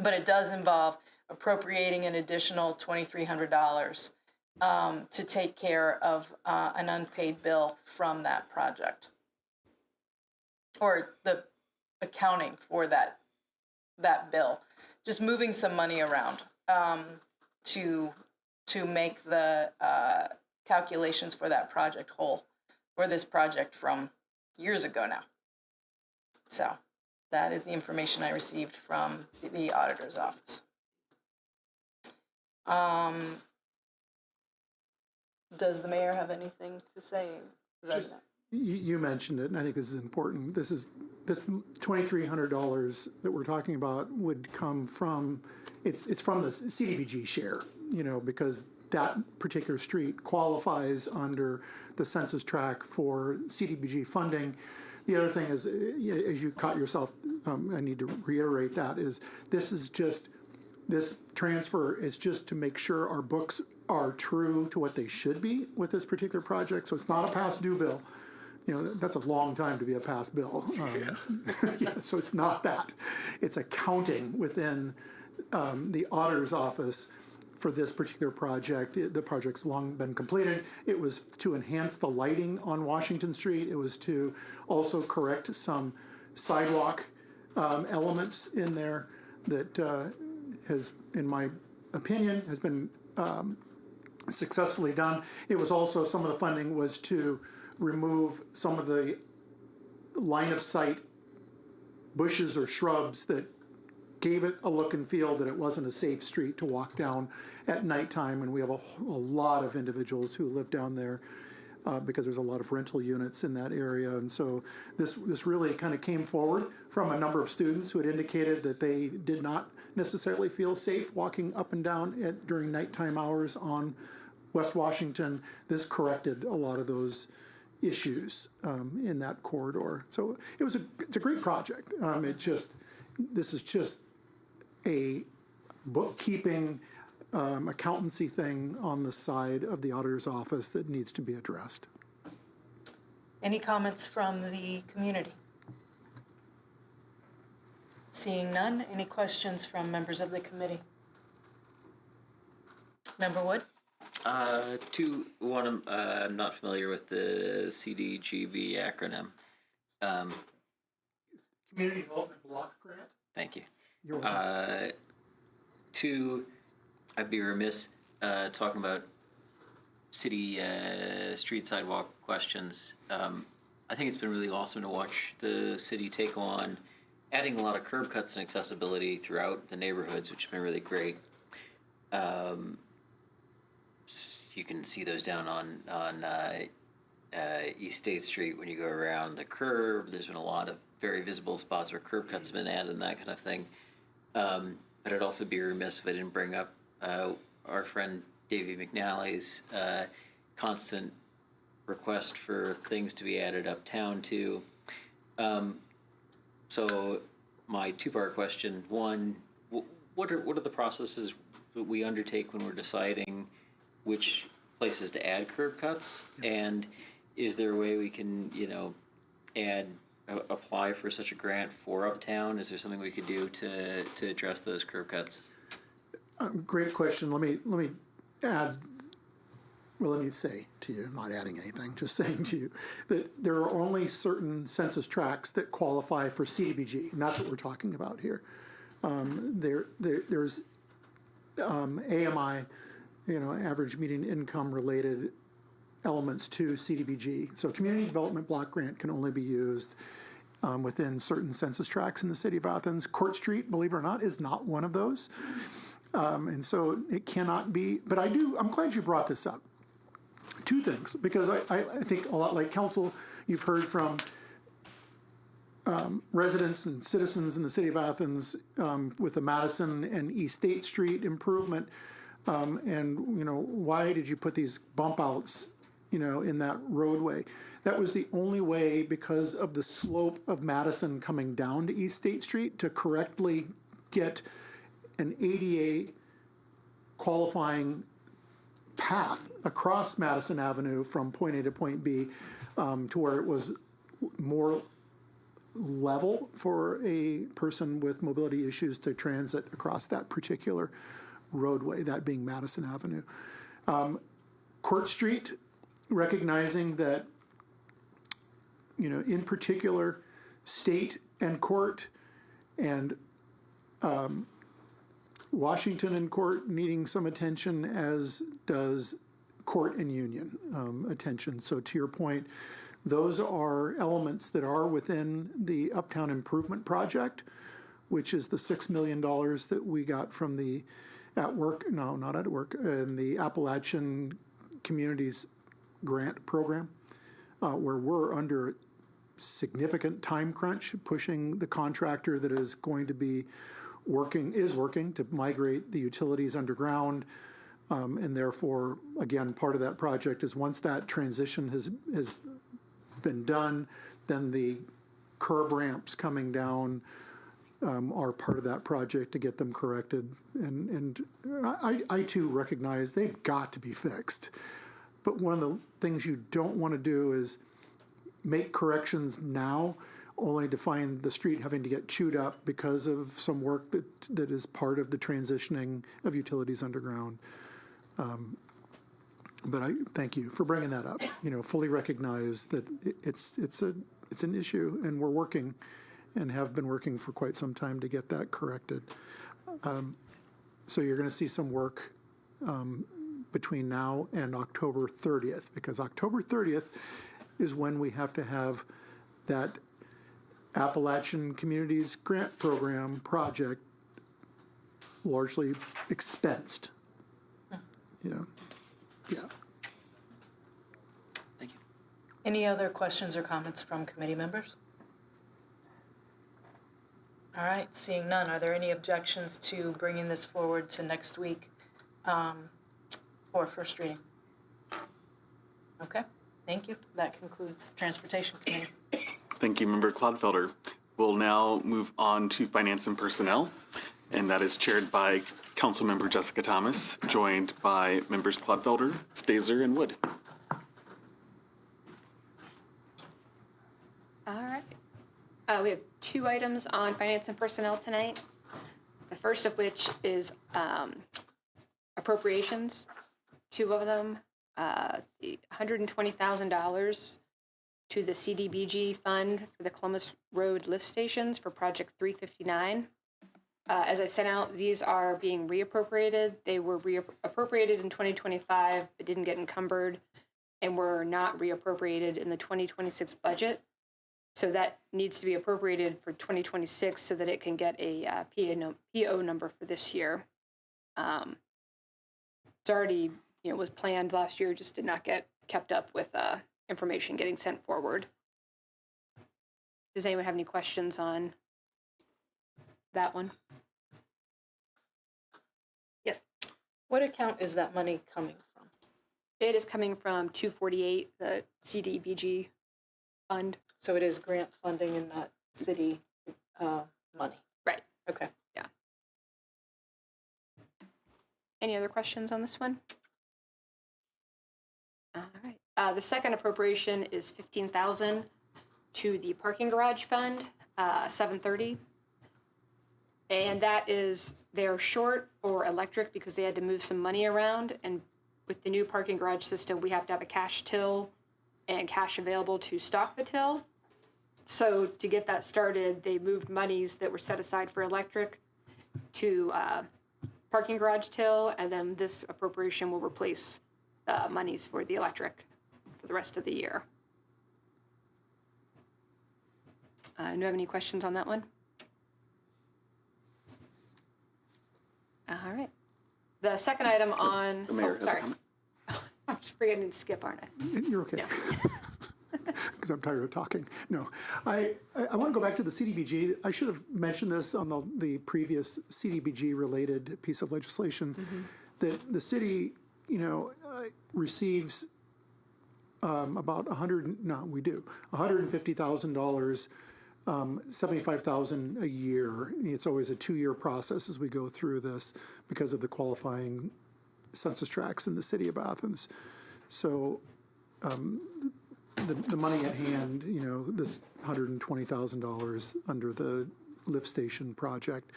But it does involve appropriating an additional $2,300 to take care of an unpaid bill from that project, or the accounting for that bill. Just moving some money around to make the calculations for that project whole, for this project from years ago now. So that is the information I received from the auditor's office. Does the mayor have anything to say? You mentioned it, and I think this is important. This $2,300 that we're talking about would come from, it's from the CDBG share, because that particular street qualifies under the census tract for CDBG funding. The other thing is, as you caught yourself, I need to reiterate that, is this transfer is just to make sure our books are true to what they should be with this particular project. So it's not a past due bill. That's a long time to be a past bill. So it's not that. It's accounting within the auditor's office for this particular project. The project's long been completed. It was to enhance the lighting on Washington Street. It was to also correct some sidewalk elements in there that has, in my opinion, has been successfully done. It was also, some of the funding was to remove some of the line of sight bushes or shrubs that gave it a look and feel that it wasn't a safe street to walk down at nighttime. And we have a lot of individuals who live down there because there's a lot of rental units in that area. And so this really kind of came forward from a number of students who had indicated that they did not necessarily feel safe walking up and down during nighttime hours on West Washington. This corrected a lot of those issues in that corridor. So it's a great project. This is just a bookkeeping accountancy thing on the side of the auditor's office that needs to be addressed. Any comments from the community? Seeing none, any questions from members of the committee? Member Wood? One, I'm not familiar with the CDGB acronym. Community Development Block Grant? Thank you. You're welcome. Two, I'd be remiss talking about city street sidewalk questions. I think it's been really awesome to watch the city take on adding a lot of curb cuts and accessibility throughout the neighborhoods, which has been really great. You can see those down on East State Street when you go around the curb. There's been a lot of very visible spots where curb cuts have been added and that kind of thing. But I'd also be remiss if I didn't bring up our friend Davey McNally's constant request for things to be added uptown too. So my two-part question: one, what are the processes that we undertake when we're deciding which places to add curb cuts, and is there a way we can, apply for such a grant for uptown? Is there something we could do to address those curb cuts? Great question. Let me add. Well, let me say to you, I'm not adding anything, just saying to you that there are only certain census tracts that qualify for CDBG, and that's what we're talking about here. There's AMI, average median income related elements to CDBG. So Community Development Block Grant can only be used within certain census tracts in the city of Athens. Court Street, believe it or not, is not one of those. And so it cannot be, but I'm glad you brought this up. Two things, because I think a lot like council, you've heard from residents and citizens in the city of Athens with the Madison and East State Street improvement. And, why did you put these bump outs, in that roadway? That was the only way, because of the slope of Madison coming down to East State Street, to correctly get an ADA qualifying path across Madison Avenue from point A to point B to where it was more level for a person with mobility issues to transit across that particular roadway, that being Madison Avenue. Court Street, recognizing that, in particular, State and Court and Washington and Court needing some attention, as does Court and Union attention. So to your point, those are elements that are within the Uptown Improvement Project, which is the $6 million that we got from the in the Appalachian Communities Grant Program, where we're under significant time crunch, pushing the contractor that is going to be working to migrate the utilities underground. And therefore, again, part of that project is once that transition has been done, then the curb ramps coming down are part of that project to get them corrected. And I too recognize they've got to be fixed. But one of the things you don't want to do is make corrections now, only to find the street having to get chewed up because of some work that is part of the transitioning of utilities underground. But I thank you for bringing that up. Fully recognize that it's an issue, and we're working and have been working for quite some time to get that corrected. So you're going to see some work between now and October 30th, because October 30th is when we have to have that Appalachian Communities Grant Program project largely expensed. Yeah. Thank you. Any other questions or comments from committee members? All right, seeing none, are there any objections to bringing this forward to next week for first reading? Okay, thank you. That concludes the Transportation Committee. Thank you, Member Clodfelder. We'll now move on to Finance and Personnel, and that is chaired by Councilmember Jessica Thomas, joined by Members Clodfelder, Stazer, and Wood. All right. We have two items on Finance and Personnel tonight. The first of which is appropriations, two of them. $120,000 to the CDBG fund for the Columbus Road lift stations for Project 359. As I sent out, these are being reappropriated. They were reappropriated in 2025, but didn't get encumbered, and were not reappropriated in the 2026 budget. So that needs to be appropriated for 2026 so that it can get a PO number for this year. It's already, was planned last year, just did not get kept up with information getting sent forward. Does anyone have any questions on that one? Yes. What account is that money coming from? It is coming from 248, the CDBG fund. So it is grant funding and not city money? Right. Okay. Yeah. Any other questions on this one? All right. The second appropriation is $15,000 to the parking garage fund, 730. And that is, they're short for electric because they had to move some money around. And with the new parking garage system, we have to have a cash till and cash available to stock the till. So to get that started, they moved monies that were set aside for electric to parking garage till, and then this appropriation will replace the monies for the electric. for the rest of the year. Do you have any questions on that one? All right. The second item on, The mayor oh, has a sorry. comment. I'm just forgetting to skip, aren't I? You're okay. Because I'm tired of talking. No, I want to go back to the CDBG. I should have mentioned this on the previous CDBG-related piece of legislation, that the city, receives about $150,000, $75,000 a year. It's always a 2-year process as we go through this because of the qualifying census tracts in the city of Athens. So the money at hand, this $120,000 under the lift station project,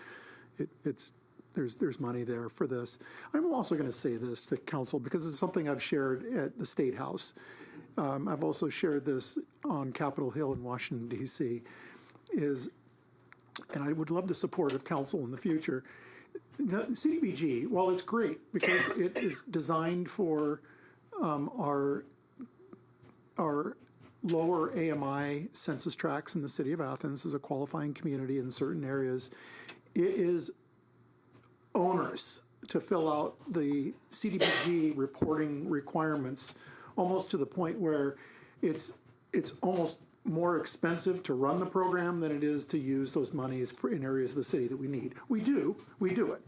there's money there for this. I'm also going to say this to council because it's something I've shared at the State House. I've also shared this on Capitol Hill in Washington, D.C., and I would love the support of council in the future. The CDBG, while it's great because it is designed for our lower AMI census tracts in the city of Athens as a qualifying community in certain areas, it is onerous to fill out the CDBG reporting requirements almost to the point where it's almost more expensive to run the program than it is to use those monies in areas of the city that we need. We do it.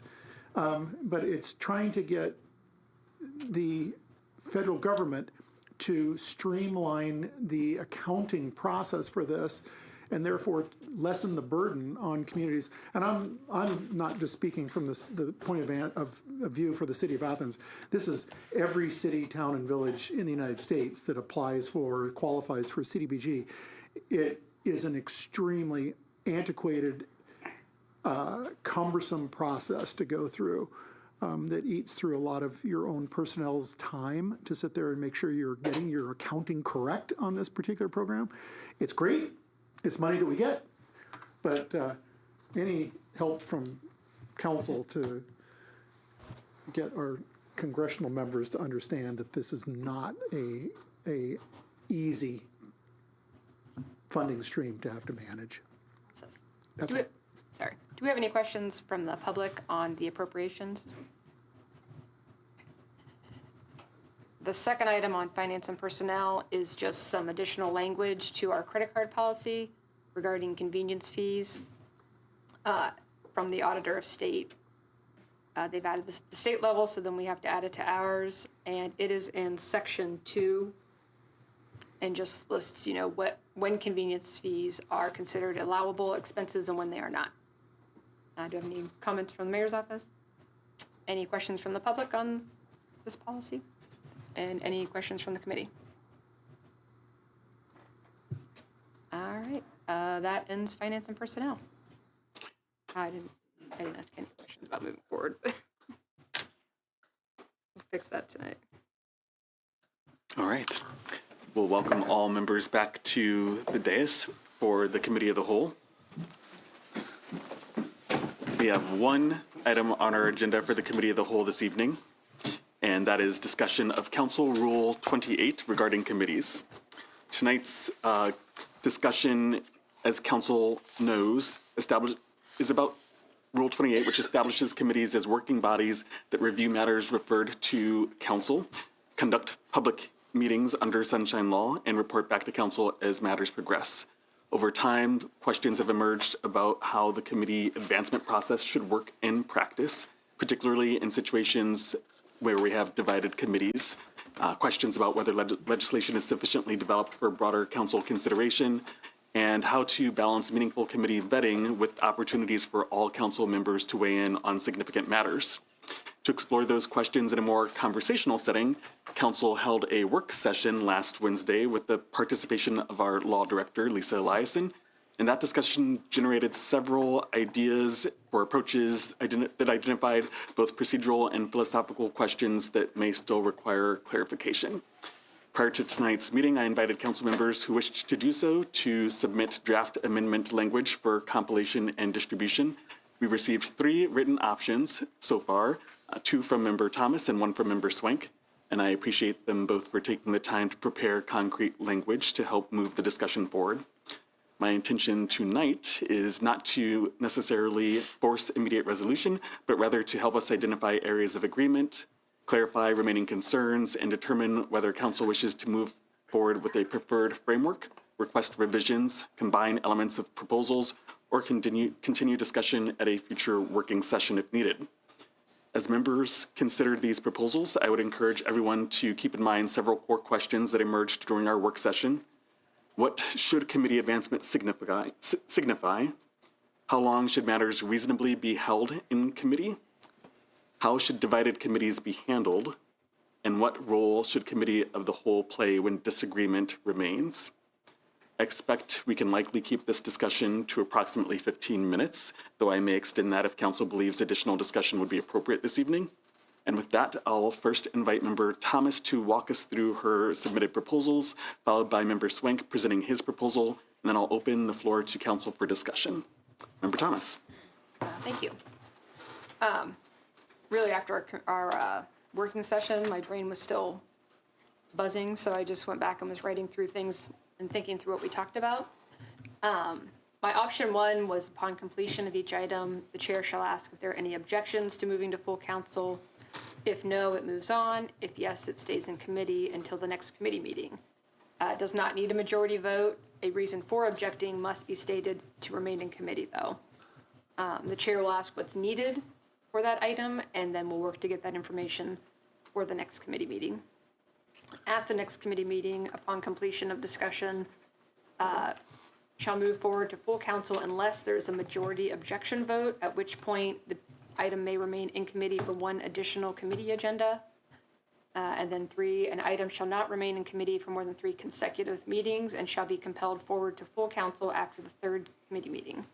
But it's trying to get the federal government to streamline the accounting process for this and therefore lessen the burden on communities. And I'm not just speaking from the point of view for the city of Athens. This is every city, town, and village in the United States that qualifies for CDBG. It is an extremely antiquated, cumbersome process to go through that eats through a lot of your own personnel's time to sit there and make sure you're getting your accounting correct on this particular program. It's great. It's money that we get, but any help from council to get our congressional members to understand that this is not a easy funding stream to have to manage. That's all. Sorry. Do we have any questions from the public on the appropriations? The second item on finance and personnel is just some additional language to our credit card policy regarding convenience fees from the Auditor of State. They've added the state level, so then we have to add it to ours, and it is in section 2 and just lists, when convenience fees are considered allowable expenses and when they are not. Do you have any comments from the mayor's office? Any questions from the public on this policy? And any questions from the committee? All right, that ends finance and personnel. I didn't ask any questions about moving forward. We'll fix that tonight. All right. We'll welcome all members back to the dais for the Committee of the Whole. We have one item on our agenda for the Committee of the Whole this evening, and that is discussion of Council Rule 28 regarding committees. Tonight's discussion, as Council knows, is about Rule 28, which establishes committees as working bodies that review matters referred to Council, conduct public meetings under Sunshine Law, and report back to Council as matters progress. Over time, questions have emerged about how the committee advancement process should work in practice, particularly in situations where we have divided committees. Questions about whether legislation is sufficiently developed for broader council consideration, and how to balance meaningful committee vetting with opportunities for all council members to weigh in on significant matters. To explore those questions in a more conversational setting, Council held a work session last Wednesday with the participation of our law director, Lisa Eliason, and that discussion generated several ideas or approaches that identified both procedural and philosophical questions that may still require clarification. Prior to tonight's meeting, I invited council members who wished to do so to submit draft amendment language for compilation and distribution. We received 3 written options so far, 2 from member Thomas and 1 from member Swank. and I appreciate them both for taking the time to prepare concrete language to help move the discussion forward. My intention tonight is not to necessarily force immediate resolution, but rather to help us identify areas of agreement, clarify remaining concerns, and determine whether council wishes to move forward with a preferred framework, request revisions, combine elements of proposals, or continue discussion at a future working session if needed. As members consider these proposals, I would encourage everyone to keep in mind several core questions that emerged during our work session. What should committee advancement signify? How long should matters reasonably be held in committee? How should divided committees be handled? And what role should committee of the whole play when disagreement remains? I expect we can likely keep this discussion to approximately 15 minutes, though I may extend that if council believes additional discussion would be appropriate this evening. And with that, I'll first invite Member Thomas to walk us through her submitted proposals, followed by Member Swank presenting his proposal, and then I'll open the floor to council for discussion. Member Thomas. Thank you. Really, after our working session, my brain was still buzzing, so I just went back and was writing through things and thinking through what we talked about. My option one was upon completion of each item, the chair shall ask if there are any objections to moving to full council. If no, it moves on. If yes, it stays in committee until the next committee meeting. It does not need a majority vote. A reason for objecting must be stated to remain in committee, though. The chair will ask what's needed for that item, and then we'll work to get that information for the next committee meeting. At the next committee meeting, upon completion of discussion, shall move forward to full council unless there is a majority objection vote, at which point the item may remain in committee for one additional committee agenda. And then 3, an item shall not remain in committee for more than 3 consecutive meetings and shall be compelled forward to full council after the 3rd committee meeting.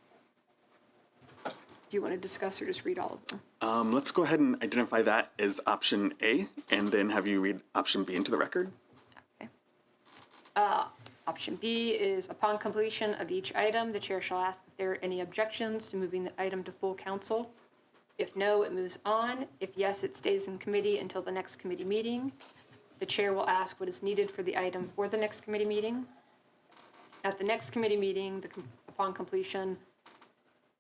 Do you want to discuss or just read all of them? Let's go ahead and identify that as option A, and then have you read option B into the record. Okay. Option B is upon completion of each item, the chair shall ask if there are any objections to moving the item to full council. If no, it moves on. If yes, it stays in committee until the next committee meeting. The chair will ask what is needed for the item for the next committee meeting. At the next committee meeting, upon completion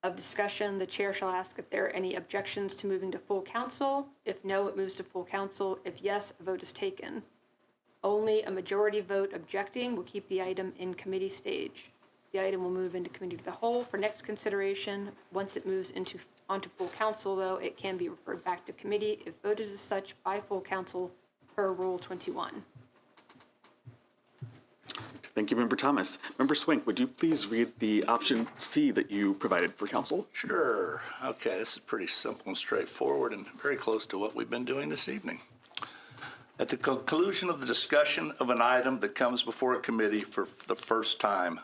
of discussion, the chair shall ask if there are any objections to moving to full council. If no, it moves to full council. If yes, a vote is taken. Only a majority vote objecting will keep the item in committee stage. The item will move into committee of the whole for next consideration. Once it moves onto full council, though, it can be referred back to committee if voted as such by full council per Rule 21. Thank you, Member Thomas. Member Swank, would you please read the option C that you provided for council? Sure. Okay, this is pretty simple and straightforward and very close to what we've been doing this evening. At the conclusion of the discussion of an item that comes before a committee for the first time,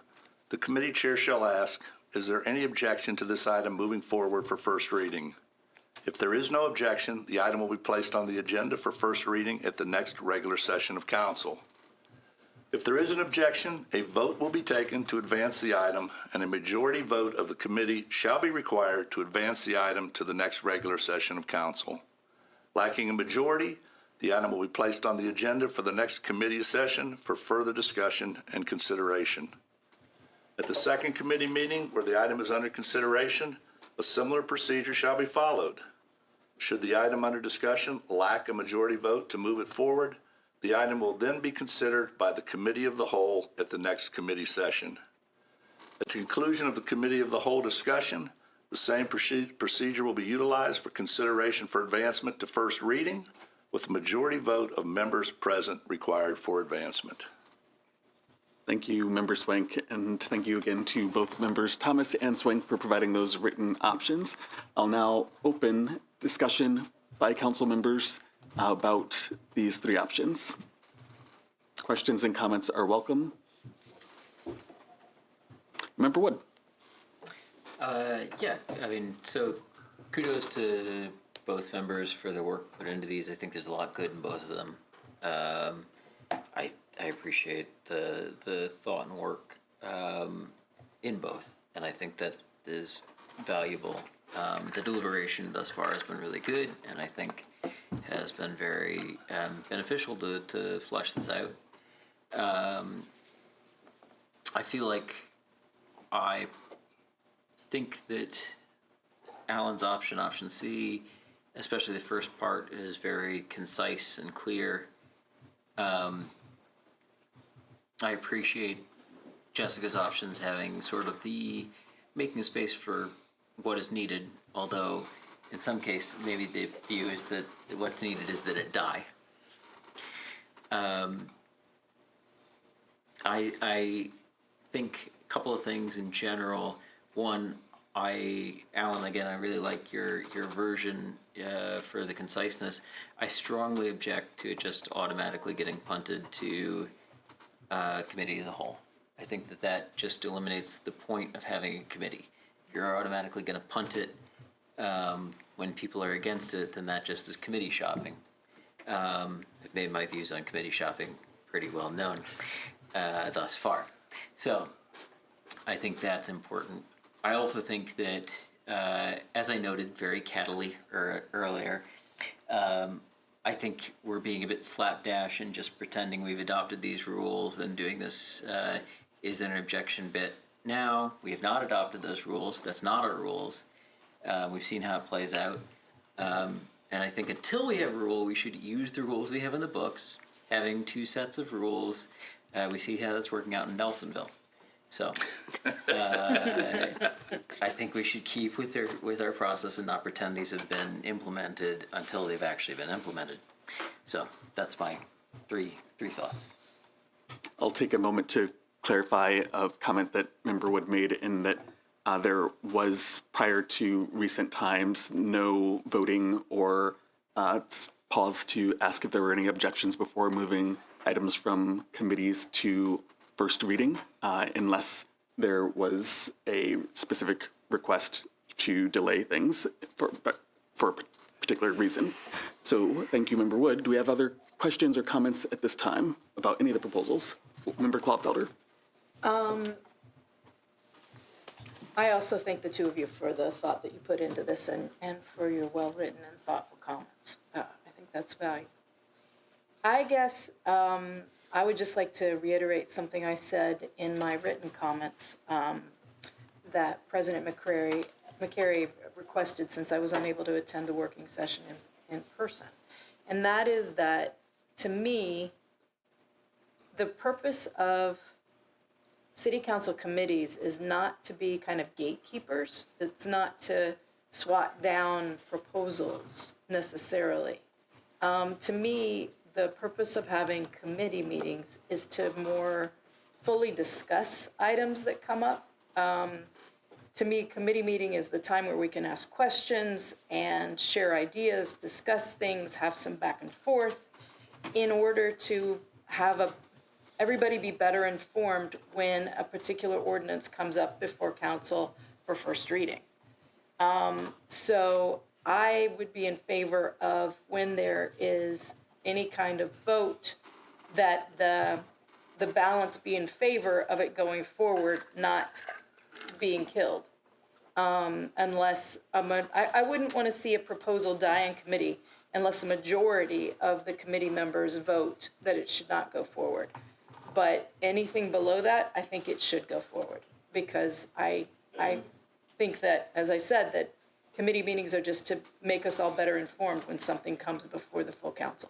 the committee chair shall ask, is there any objection to this item moving forward for first reading? If there is no objection, the item will be placed on the agenda for first reading at the next regular session of council. If there is an objection, a vote will be taken to advance the item, and a majority vote of the committee shall be required to advance the item to the next regular session of council. Lacking a majority, the item will be placed on the agenda for the next committee session for further discussion and consideration. At the second committee meeting where the item is under consideration, a similar procedure shall be followed. Should the item under discussion lack a majority vote to move it forward, the item will then be considered by the committee of the whole at the next committee session. At the conclusion of the committee of the whole discussion, the same procedure will be utilized for consideration for advancement to first reading, with a majority vote of members present required for advancement. Thank you, Member Swank, and thank you again to both Members Thomas and Swank for providing those written options. I'll now open discussion by council members about these 3 options. Questions and comments are welcome. Member Wood. Yeah, I mean, so kudos to both members for the work put into these. I think there's a lot good in both of them. I appreciate the thought and work in both, and I think that is valuable. The deliberation thus far has been really good, and I think has been very beneficial to flesh this out. I feel like I think that Alan's option C, especially the first part, is very concise and clear. I appreciate Jessica's options having sort of the making space for what is needed, although in some case maybe the view is that what's needed is that it die. I think a couple of things in general. One, Alan, again, I really like your version for the conciseness. I strongly object to it just automatically getting punted to committee of the whole. I think that just eliminates the point of having a committee. If you're automatically going to punt it when people are against it, then that just is committee shopping. I've made my views on committee shopping pretty well known thus far. So I think that's important. I also think that, as I noted very cattily earlier, I think we're being a bit slapdash and just pretending we've adopted these rules and doing this is an objection bit. Now, we have not adopted those rules. That's not our rules. We've seen how it plays out. And I think until we have a rule, we should use the rules we have in the books, having 2 sets of rules. We see how that's working out in Nelsonville. So I think we should keep with our process and not pretend these have been implemented until they've actually been implemented. So that's my three thoughts. I'll take a moment to clarify a comment that Member Wood made in that there was, prior to recent times, no voting or pause to ask if there were any objections before moving items from committees to first reading, unless there was a specific request to delay things for a particular reason. So thank you, Member Wood. Do we have other questions or comments at this time about any of the proposals? Member Klopfelder. I also thank the two of you for the thought that you put into this and for your well-written and thoughtful comments. I think that's valuable. I guess I would just like to reiterate something I said in my written comments that President McCary requested since I was unable to attend the working session in person. And that is that, to me, the purpose of city council committees is not to be kind of gatekeepers. It's not to swat down proposals necessarily. To me, the purpose of having committee meetings is to more fully discuss items that come up. To me, committee meeting is the time where we can ask questions and share ideas, discuss things, have some back and forth in order to have everybody be better informed when a particular ordinance comes up before council for first reading. So I would be in favor of, when there is any kind of vote, that the balance be in favor of it going forward, not being killed. Unless, I wouldn't want to see a proposal die in committee unless a majority of the committee members vote that it should not go forward. But anything below that, I think it should go forward, because I think that, as I said, that committee meetings are just to make us all better informed when something comes before the full council.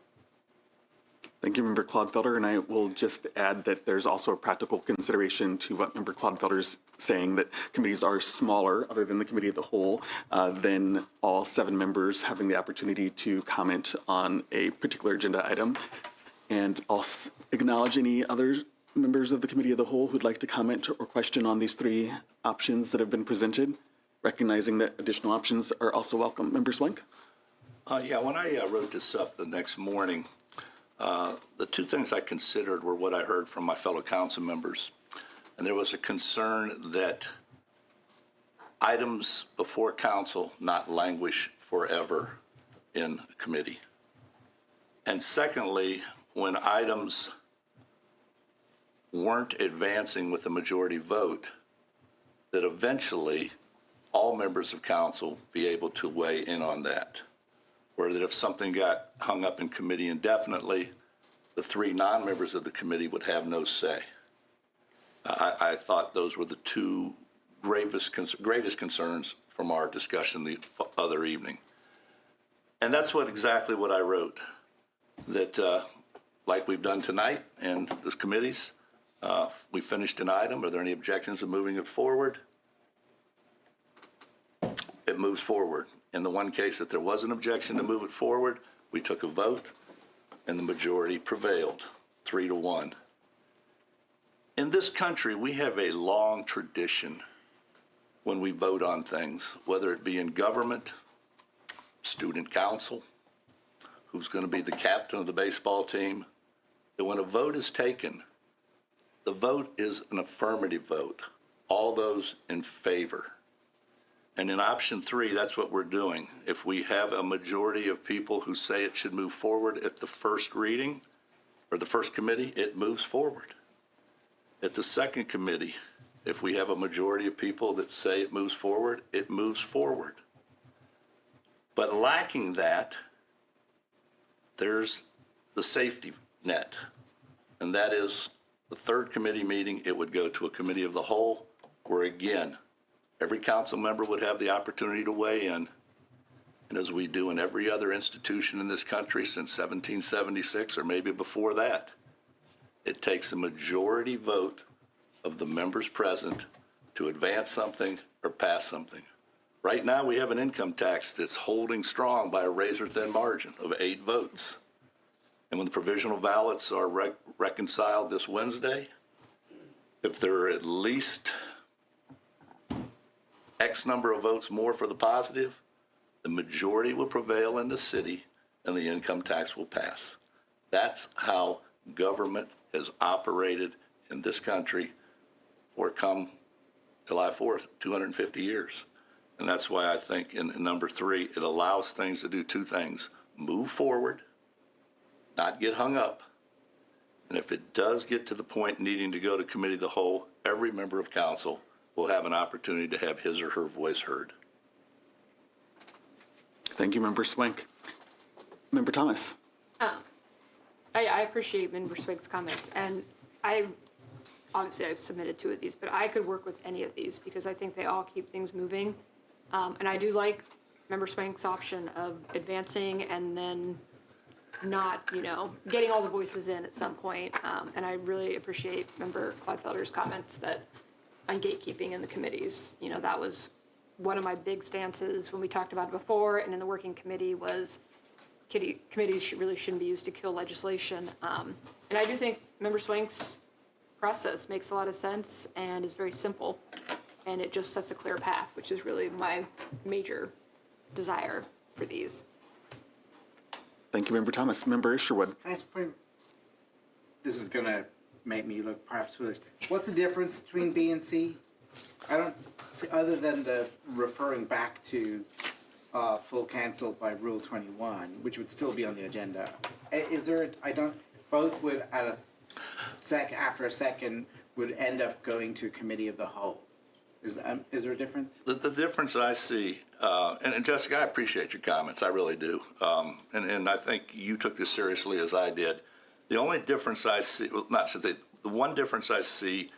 Thank you, Member Clodfelder, and I will just add that there's also a practical consideration to what Member Clodfelder's saying, that committees are smaller, other than the committee of the whole, than all 7 members having the opportunity to comment on a particular agenda item. And I'll acknowledge any other members of the committee of the whole who'd like to comment or question on these 3 options that have been presented, recognizing that additional options are also welcome. Member Swank? Yeah, when I wrote this up the next morning, the 2 things I considered were what I heard from my fellow council members. And there was a concern that items before council not languish forever in a committee. And secondly, when items weren't advancing with a majority vote, that eventually all members of council be able to weigh in on that. were that if something got hung up in committee indefinitely, the 3 non-members of the committee would have no say. I thought those were the 2 greatest concerns from our discussion the other evening. And that's exactly what I wrote, that like we've done tonight and the committees, we finished an item. Are there any objections to moving it forward? It moves forward. In the one case that there was an objection to move it forward, we took a vote and the majority prevailed, 3-1. In this country, we have a long tradition when we vote on things, whether it be in government, student council, who's going to be the captain of the baseball team, that when a vote is taken, the vote is an affirmative vote, all those in favor. And in option 3, that's what we're doing. If we have a majority of people who say it should move forward at the first reading or the first committee, it moves forward. At the second committee, if we have a majority of people that say it moves forward, it moves forward. But lacking that, there's the safety net. And that is the third committee meeting, it would go to a committee of the whole, where again, every council member would have the opportunity to weigh in. And as we do in every other institution in this country since 1776, or maybe before that, it takes a majority vote of the members present to advance something or pass something. Right now, we have an income tax that's holding strong by a razor-thin margin of 8 votes. And when the provisional ballots are reconciled this Wednesday, if there are at least X number of votes more for the positive, the majority will prevail in the city and the income tax will pass. That's how government has operated in this country for come July 4th, 250 years. And that's why I think in number 3, it allows things to do 2 things: move forward, not get hung up. And if it does get to the point needing to go to committee of the whole, every member of council will have an opportunity to have his or her voice heard. Thank you, Member Swank. Member Thomas. I appreciate Member Swigg's comments, and obviously I've submitted 2 of these, but I could work with any of these because I think they all keep things moving. And I do like Member Swank's option of advancing and then not, getting all the voices in at some point. And I really appreciate Member Clodfelder's comments on gatekeeping in the committees. That was one of my big stances when we talked about it before and in the working committee was committees really shouldn't be used to kill legislation. And I do think Member Swank's process makes a lot of sense and is very simple, and it just sets a clear path, which is really my major desire for these. Thank you, Member Thomas. Member Isherwood. This is going to make me look perhaps foolish. What's the difference between B and C? I don't see, other than the referring back to full cancel by Rule 21, which would still be on the agenda. Is there? Both would after a second would end up going to committee of the whole. Is there a difference? The difference I see, and Jessica, I appreciate your comments, I really do. And I think you took this seriously as I did. The only difference I see, the one difference I see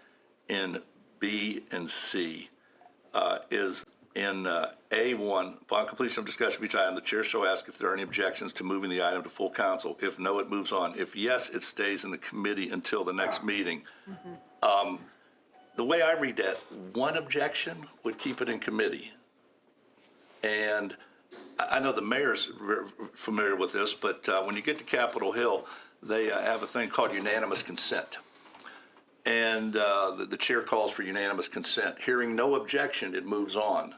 in B and C is in A1, upon completion of discussion of each item, the chair shall ask if there are any objections to moving the item to full council. If no, it moves on. If yes, it stays in the committee until the next meeting. The way I read that, one objection would keep it in committee. And I know the mayor's familiar with this, but when you get to Capitol Hill, they have a thing called unanimous consent. And the chair calls for unanimous consent. Hearing no objection, it moves on.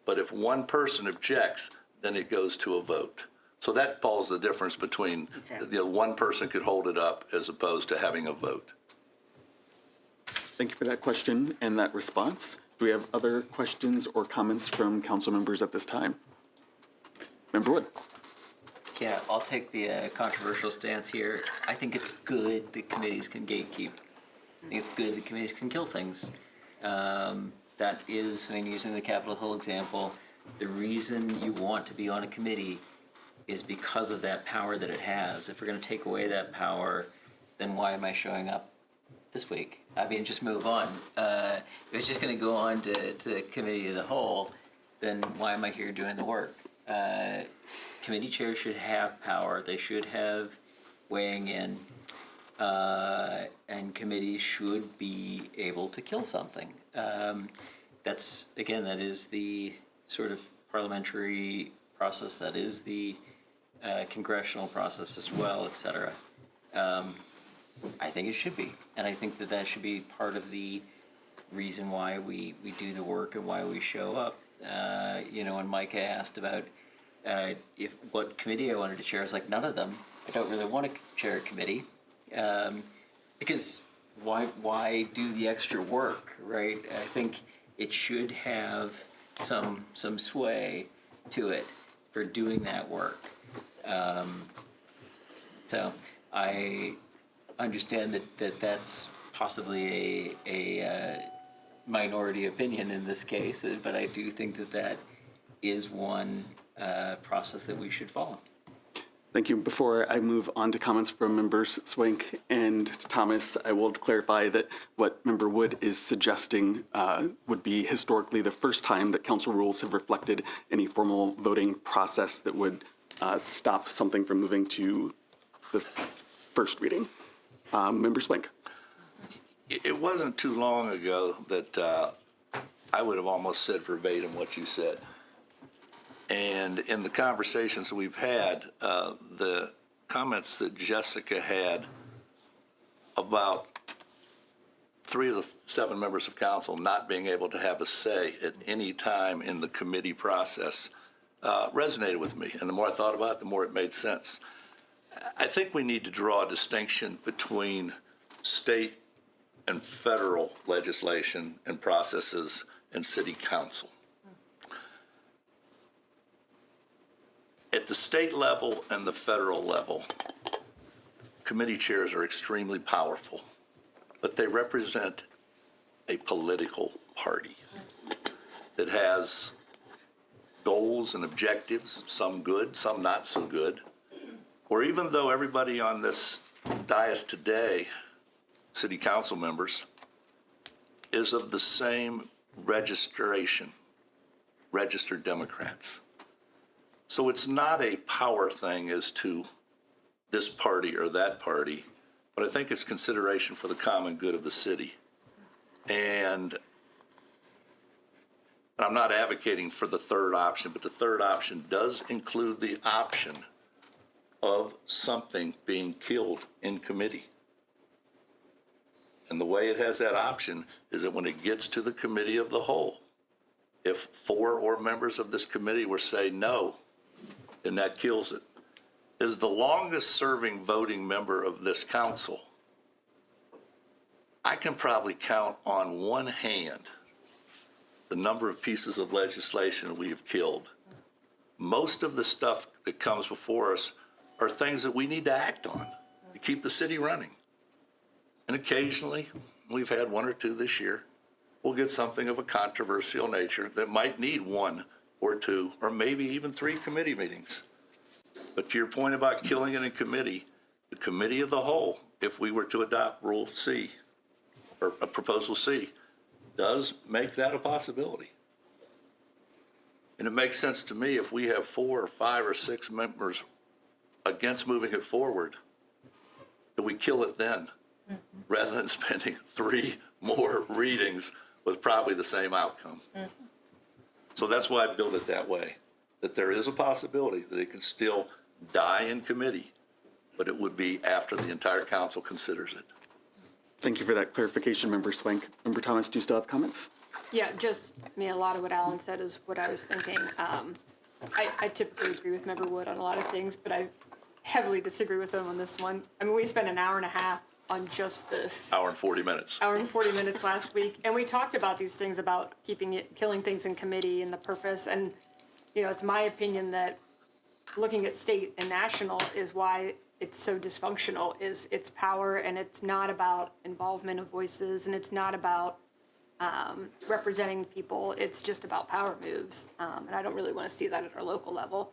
But if one person objects, then it goes to a vote. So that falls the difference between one person could hold it up as opposed to having a vote. Thank you for that question and that response. Do we have other questions or comments from council members at this time? Member Wood. Yeah, I'll take the controversial stance here. I think it's good that committees can gatekeep. I think it's good that committees can kill things. That is, using the Capitol Hill example, the reason you want to be on a committee is because of that power that it has. If we're going to take away that power, then why am I showing up this week? I mean, just move on. If it's just going to go on to committee as a whole, then why am I here doing the work? Committee chairs should have power. They should have weighing in, and committees should be able to kill something. That is the sort of parliamentary process. That is the congressional process as well, et cetera. I think it should be, and I think that should be part of the reason why we do the work and why we show up. When Micah asked about if what committee I wanted to chair, I was like, none of them. I don't really want to chair a committee because why do the extra work, right? I think it should have some sway to it for doing that work. So I understand that's possibly a minority opinion in this case, but I do think that is one process that we should follow. Thank you. Before I move on to comments from members Swank and Thomas, I will clarify that what Member Wood is suggesting would be historically the first time that council rules have reflected any formal voting process that would stop something from moving to the first reading. Member Swank. It wasn't too long ago that I would have almost said verbatim what you said. And in the conversations we've had, the comments that Jessica had about 3 of the 7 members of council not being able to have a say at any time in the committee process resonated with me. And the more I thought about it, the more it made sense. I think we need to draw a distinction between state and federal legislation and processes and city council. At the state level and the federal level, committee chairs are extremely powerful, but they represent a political party that has goals and objectives, some good, some not so good, or even though everybody on this dais today, city council members, is of the same registration, registered Democrats. So it's not a power thing as to this party or that party, but I think it's consideration for the common good of the city. And I'm not advocating for the third option, but the third option does include the option of something being killed in committee. And the way it has that option is that when it gets to the committee of the whole, if 4 or members of this committee were say no, then that kills it. As the longest serving voting member of this council, I can probably count on one hand the number of pieces of legislation we have killed. Most of the stuff that comes before us are things that we need to act on to keep the city running. And occasionally, we've had 1 or 2 this year, we'll get something of a controversial nature that might need 1 or 2 or maybe even 3 committee meetings. But to your point about killing it in committee, the committee of the whole, if we were to adopt Rule C or Proposal C, does make that a possibility. And it makes sense to me if we have 4 or 5 or 6 members against moving it forward, that we kill it then, rather than spending 3 more readings with probably the same outcome. So that's why I built it that way, that there is a possibility that it could still die in committee, but it would be after the entire council considers it. Thank you for that clarification, Member Swank. Member Thomas, do you still have comments? Yeah, a lot of what Alan said is what I was thinking. I typically agree with Member Wood on a lot of things, but I heavily disagree with him on this one. I mean, we spent an hour and a half on just this. Hour and 40 minutes. Hour and 40 minutes last week, and we talked about these things about killing things in committee and the purpose. And it's my opinion that looking at state and national is why it's so dysfunctional. Is its power, and it's not about involvement of voices, and it's not about representing people. It's just about power moves, and I don't really want to see that at our local level.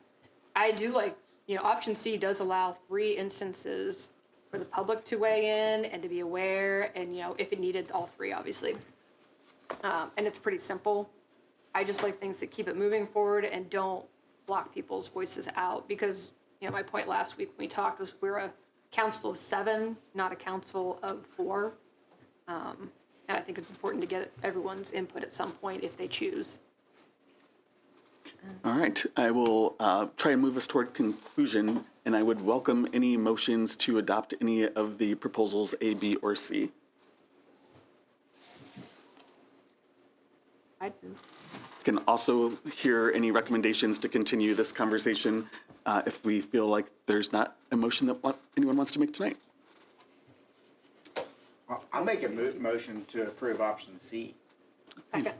I do like option C does allow 3 instances for the public to weigh in and to be aware, and, if it needed all 3, obviously. And it's pretty simple. I just like things that keep it moving forward and don't block people's voices out, because, my point last week when we talked was we're a council of 7, not a council of 4. And I think it's important to get everyone's input at some point if they choose. All right, I will try and move us toward conclusion, and I would welcome any motions to adopt any of the proposals A, B, or C. I'd move. Can also hear any recommendations to continue this conversation if we feel like there's not a motion that anyone wants to make tonight. Well, I'll make a motion to approve option C. Second.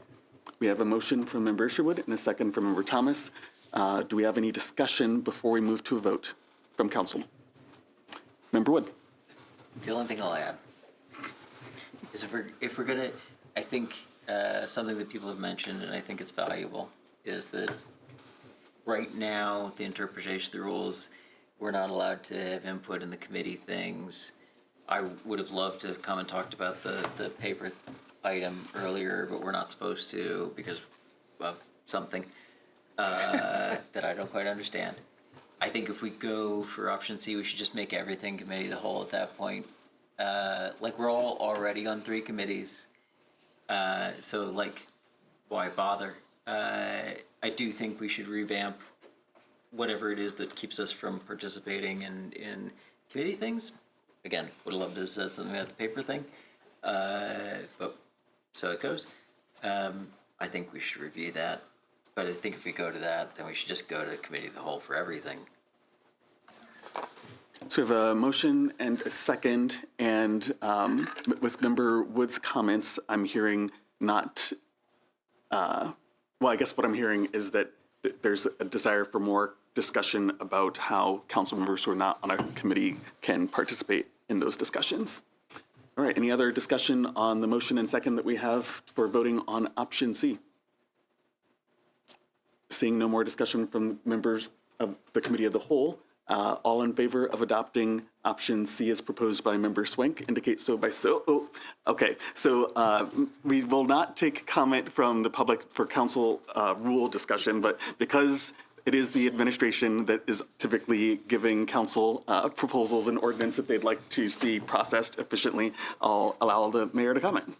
We have a motion from Member Sherwood and a second from Member Thomas. Do we have any discussion before we move to a vote from council? Member Wood. The only thing I'll add is if we're gonna, I think something that people have mentioned, and I think it's valuable, is that right now, the interpretation of the rules, we're not allowed to have input in the committee things. I would have loved to have come and talked about the paper item earlier, but we're not supposed to because of something that I don't quite understand. I think if we go for option C, we should just make everything committee of the whole at that point. Like, we're all already on 3 committees, so like, why bother? I do think we should revamp whatever it is that keeps us from participating in committee things. Again, would have loved to have said something about the paper thing, but so it goes. I think we should review that, but I think if we go to that, then we should just go to committee of the whole for everything. So we have a motion and a second, and with Member Wood's comments, I'm hearing not, well, I guess what I'm hearing is that there's a desire for more discussion about how council members who are not on a committee can participate in those discussions. All right, any other discussion on the motion and second that we have for voting on option C? Seeing no more discussion from members of the committee of the whole, all in favor of adopting option C as proposed by Member Swank indicate so by so. Oh, okay, so we will not take comment from the public for council rule discussion, but because it is the administration that is typically giving council proposals and ordinance that they'd like to see processed efficiently, I'll allow the mayor to comment.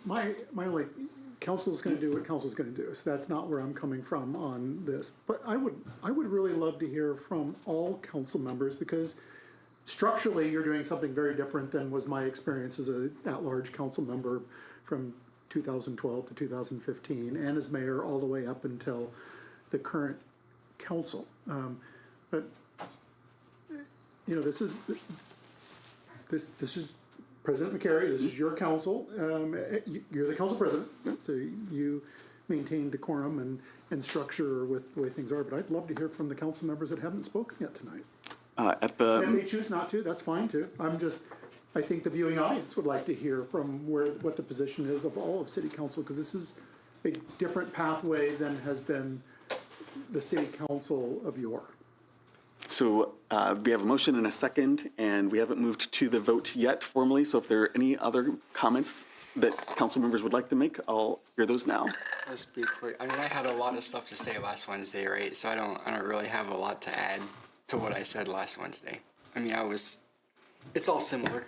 My only, council's going to do what council's going to do, so that's not where I'm coming from on this. But I would really love to hear from all council members, because structurally you're doing something very different than was my experience as a at-large council member from 2012 to 2015, and as mayor all the way up until the current council. But this is President McCary, this is your council. You're the council president, so you maintain decorum and structure with the way things are. But I'd love to hear from the council members that haven't spoken yet tonight. And if they choose not to, that's fine too. I think the viewing audience would like to hear from what the position is of all of city council, because this is a different pathway than has been the city council of yore. So we have a motion and a second, and we haven't moved to the vote yet formally. So if there are any other comments that council members would like to make, I'll hear those now. Just be quick. I mean, I had a lot of stuff to say last Wednesday, right? So I don't really have a lot to add to what I said last Wednesday. I mean, it's all similar.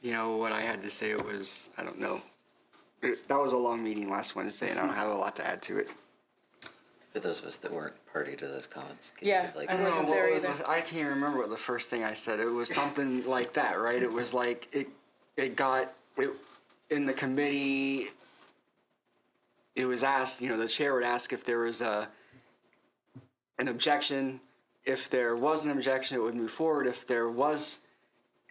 What I had to say was, I don't know. That was a long meeting last Wednesday, and I don't have a lot to add to it. For those of us that weren't party to those comments, Yeah, I wasn't there either. I can't remember what the first thing I said. It was something like that, right? It was like it got in the committee. It was asked, the chair would ask if there was an objection. If there was an objection, it would move forward. If there was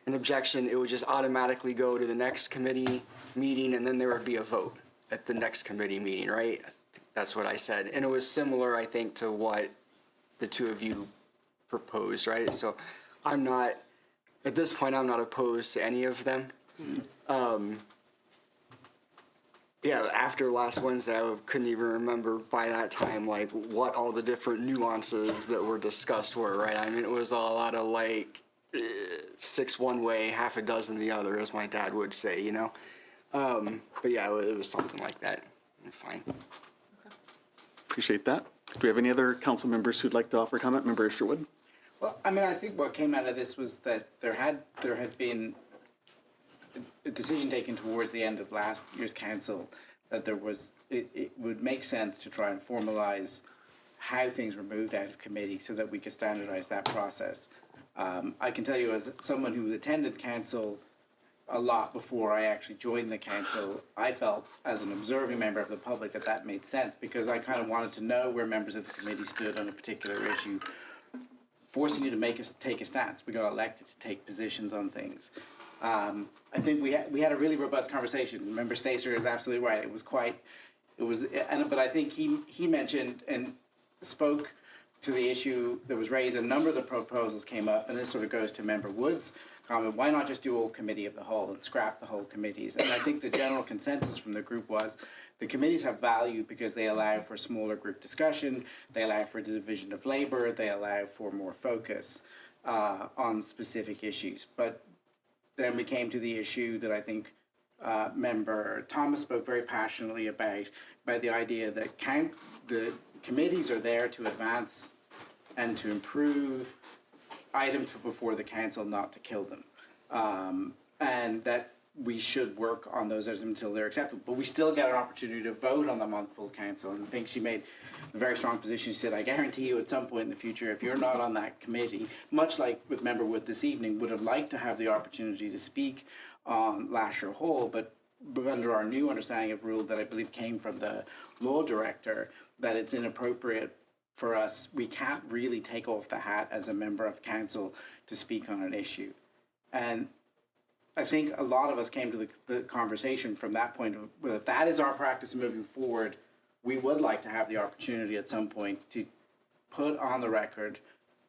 an objection, it would just automatically go to the next committee meeting, and then there would be a vote at the next committee meeting, right? That's what I said. And it was similar, I think, to what the two of you proposed, right? So at this point, I'm not opposed to any of them. Yeah, after last Wednesday, I couldn't even remember by that time, like, what all the different nuances that were discussed were, right? I mean, it was a lot of, like, 6 one way, half a dozen the other, as my dad would say, you know? But yeah, it was something like that. Fine. Appreciate that. Do we have any other council members who'd like to offer comment? Member Sherwood? Well, I mean, I think what came out of this was that there had been a decision taken towards the end of last year's council that it would make sense to try and formalize how things were moved out of committee so that we could standardize that process. I can tell you, as someone who attended council a lot before I actually joined the council, I felt as an observing member of the public that made sense, because I kind of wanted to know where members of the committee stood on a particular issue, forcing you to take a stance. We got elected to take positions on things. I think we had a really robust conversation. Member Stacer is absolutely right. But I think he mentioned and spoke to the issue that was raised. A number of the proposals came up, and this sort of goes to Member Wood's comment. Why not just do all committee of the whole and scrap the whole committees? And I think the general consensus from the group was the committees have value because they allow for smaller group discussion, they allow for the division of labor, they allow for more focus on specific issues. But then we came to the issue that I think Member Thomas spoke very passionately about the idea that the committees are there to advance and to improve items before the council, not to kill them. And that we should work on those items until they're acceptable. But we still get an opportunity to vote on them on full council. And I think she made a very strong position. She said, I guarantee you at some point in the future, if you're not on that committee, much like with Member Wood this evening, would have liked to have the opportunity to speak on Lasher Hall, but under our new understanding of rule that I believe came from the law director, that it's inappropriate for us, we can't really take off the hat as a member of council to speak on an issue. And I think a lot of us came to the conversation from that point of, well, if that is our practice moving forward, we would like to have the opportunity at some point to put on the record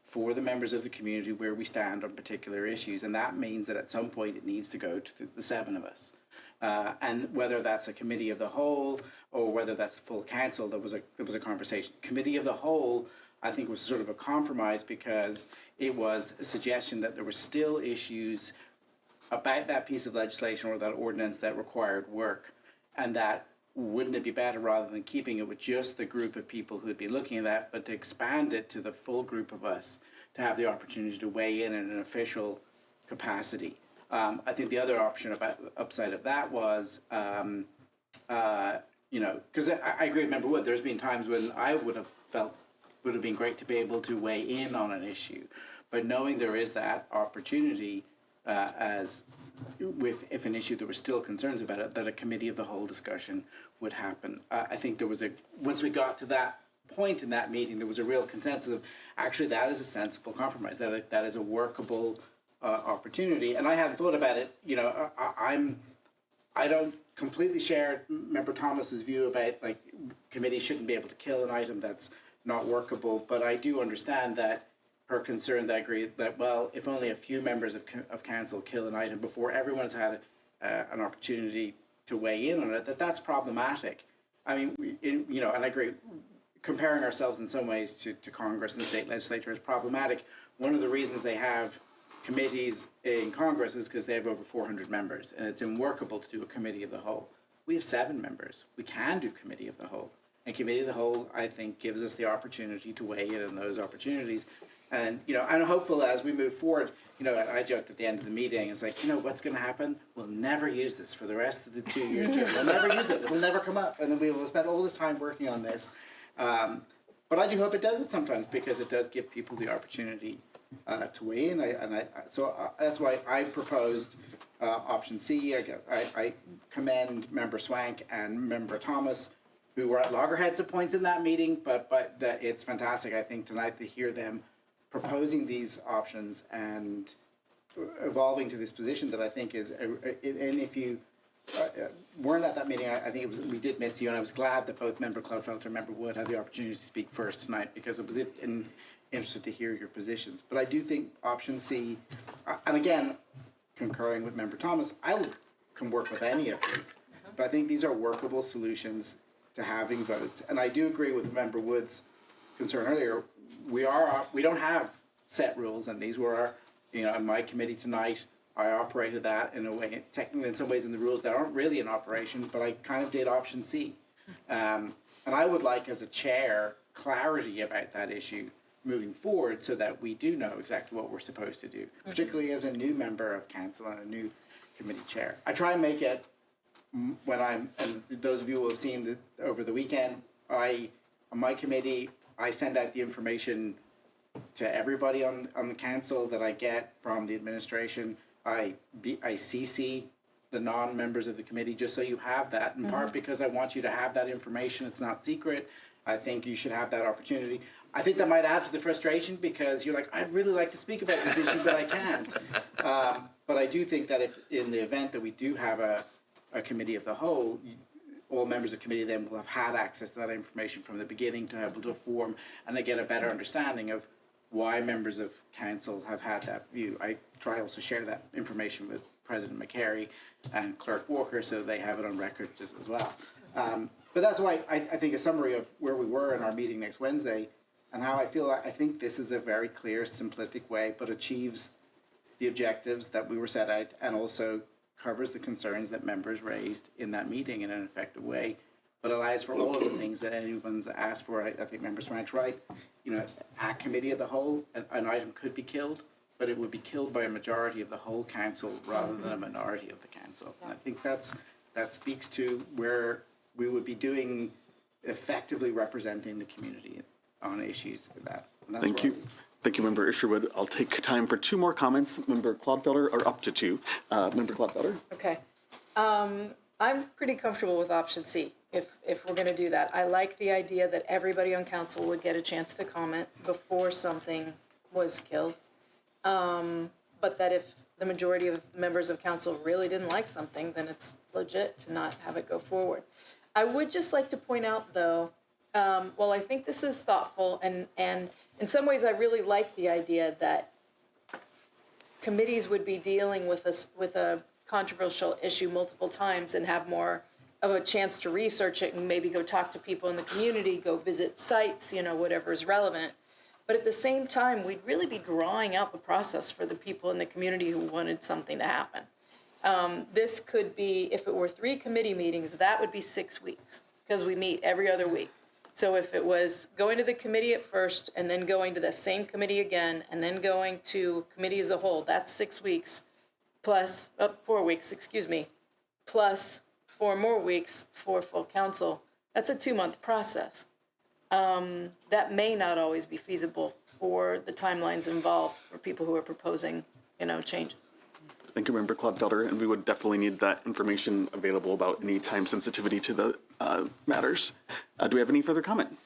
for the members of the community where we stand on particular issues. And that means that at some point it needs to go to the 7 of us. And whether that's a committee of the whole or whether that's full council, there was a conversation. Committee of the whole, I think, was sort of a compromise because it was a suggestion that there were still issues about that piece of legislation or that ordinance that required work, and that wouldn't it be better, rather than keeping it with just the group of people who would be looking at that, but to expand it to the full group of us to have the opportunity to weigh in an official capacity. I think the other option upside of that was, because I agree with Member Wood, there's been times when I would have felt would have been great to be able to weigh in on an issue, but knowing there is that opportunity, if an issue there were still concerns about it, that a committee of the whole discussion would happen. I think there was once we got to that point in that meeting, there was a real consensus of actually that is a sensible compromise, that is a workable opportunity. And I hadn't thought about it. I don't completely share Member Thomas's view about like committees shouldn't be able to kill an item that's not workable, but I do understand that her concern, that I agree that, well, if only a few members of council kill an item before everyone's had an opportunity to weigh in on it, that's problematic. I mean, and I agree, comparing ourselves in some ways to Congress and the state legislature is problematic. One of the reasons they have committees in Congress is because they have over 400 members, and it's unworkable to do a committee of the whole. We have 7 members. We can do committee of the whole. And committee of the whole, I think, gives us the opportunity to weigh in on those opportunities. And, I'm hopeful as we move forward, I joked at the end of the meeting, it's like, what's going to happen? We'll never use this for the rest of the 2-year term. We'll never use it. It'll never come up. And then we will spend all this time working on this. But I do hope it does it sometimes, because it does give people the opportunity to weigh in. So that's why I proposed option C. I commend Member Swank and Member Thomas, who were at loggerheads at points in that meeting, but it's fantastic, I think, tonight to hear them proposing these options and evolving to this position that I think is, and if you weren't at that meeting, I think we did miss you, and I was glad that both Member Cloudfelter and Member Wood had the opportunity to speak first tonight, because it was interested to hear your positions. But I do think option C, and again, concurring with Member Thomas, can work with any of these. But I think these are workable solutions to having votes. And I do agree with Member Wood's concern earlier. We don't have set rules, and these were our, in my committee tonight, I operated that in a way, technically in some ways in the rules that aren't really in operation, but I kind of did option C. And I would like, as a chair, clarity about that issue moving forward so that we do know exactly what we're supposed to do, particularly as a new member of council and a new committee chair. I try and make it when and those of you who have seen over the weekend, on my committee, I send out the information to everybody on the council that I get from the administration. I CC the non-members of the committee just so you have that, in part because I want you to have that information. It's not secret. I think you should have that opportunity. I think that might add to the frustration because you're like, I'd really like to speak about this issue, but I can't. But I do think that if in the event that we do have a committee of the whole, all members of the committee then will have had access to that information from the beginning to be able to form and they get a better understanding of why members of council have had that view. I try also share that information with President McCary and Clerk Walker so they have it on record just as well. But that's why I think a summary of where we were in our meeting next Wednesday and how I feel, I think this is a very clear, simplistic way, but achieves the objectives that we were set out and also covers the concerns that members raised in that meeting in an effective way, but allows for all of the things that anyone's asked for. I think Member Swank's right. At committee of the whole, an item could be killed, but it would be killed by a majority of the whole council rather than a minority of the council. And I think that speaks to where we would be doing effectively representing the community on issues like that. Thank you. Thank you, Member Isherwood. I'll take time for two more comments. Member Clodfelder, or up to two. Member Clodfelder. Okay. I'm pretty comfortable with option C, if we're going to do that. I like the idea that everybody on council would get a chance to comment before something was killed. But that if the majority of members of council really didn't like something, then it's legit to not have it go forward. I would just like to point out, though, while I think this is thoughtful, and in some ways I really like the idea that committees would be dealing with a controversial issue multiple times and have more of a chance to research it and maybe go talk to people in the community, go visit sites, whatever is relevant. But at the same time, we'd really be drawing out the process for the people in the community who wanted something to happen. This could be, if it were 3 committee meetings, that would be 6 weeks because we meet every other week. So if it was going to the committee at first and then going to the same committee again and then going to committee as a whole, that's 6 weeks plus, 4 weeks, plus 4 more weeks for full council. That's a 2-month process. That may not always be feasible for the timelines involved for people who are proposing, changes. Thank you, Member Clodfelder, and we would definitely need that information available about any time sensitivity to the matters. Do we have any further comment?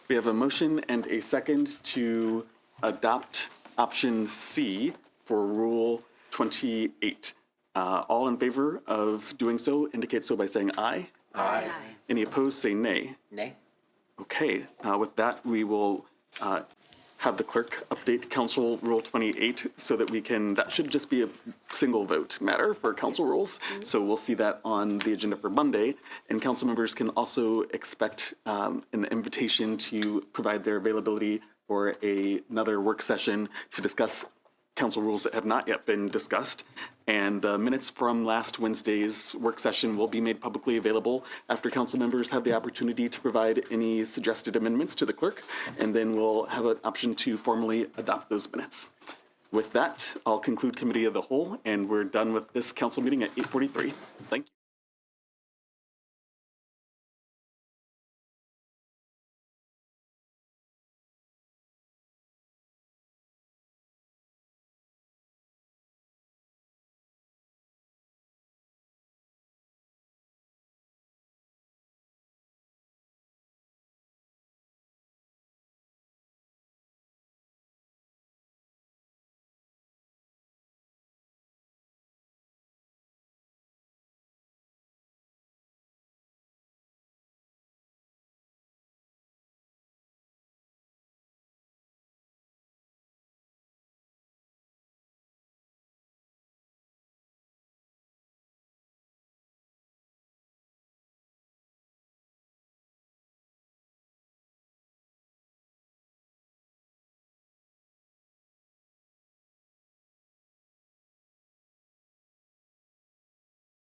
We have a motion and a second to adopt option C for Rule 28. All in favor of doing so indicate so by saying aye. Aye. Any opposed, say nay. Nay? Okay, with that, we will have the clerk update Council Rule 28 so that that should just be a single vote matter for council rules. So we'll see that on the agenda for Monday. And council members can also expect an invitation to provide their availability for another work session to discuss council rules that have not yet been discussed. And the minutes from last Wednesday's work session will be made publicly available after council members have the opportunity to provide any suggested amendments to the clerk. And then we'll have an option to formally adopt those minutes. With that, I'll conclude Committee of the Whole, and we're done with this council meeting at 8:43. Thank you.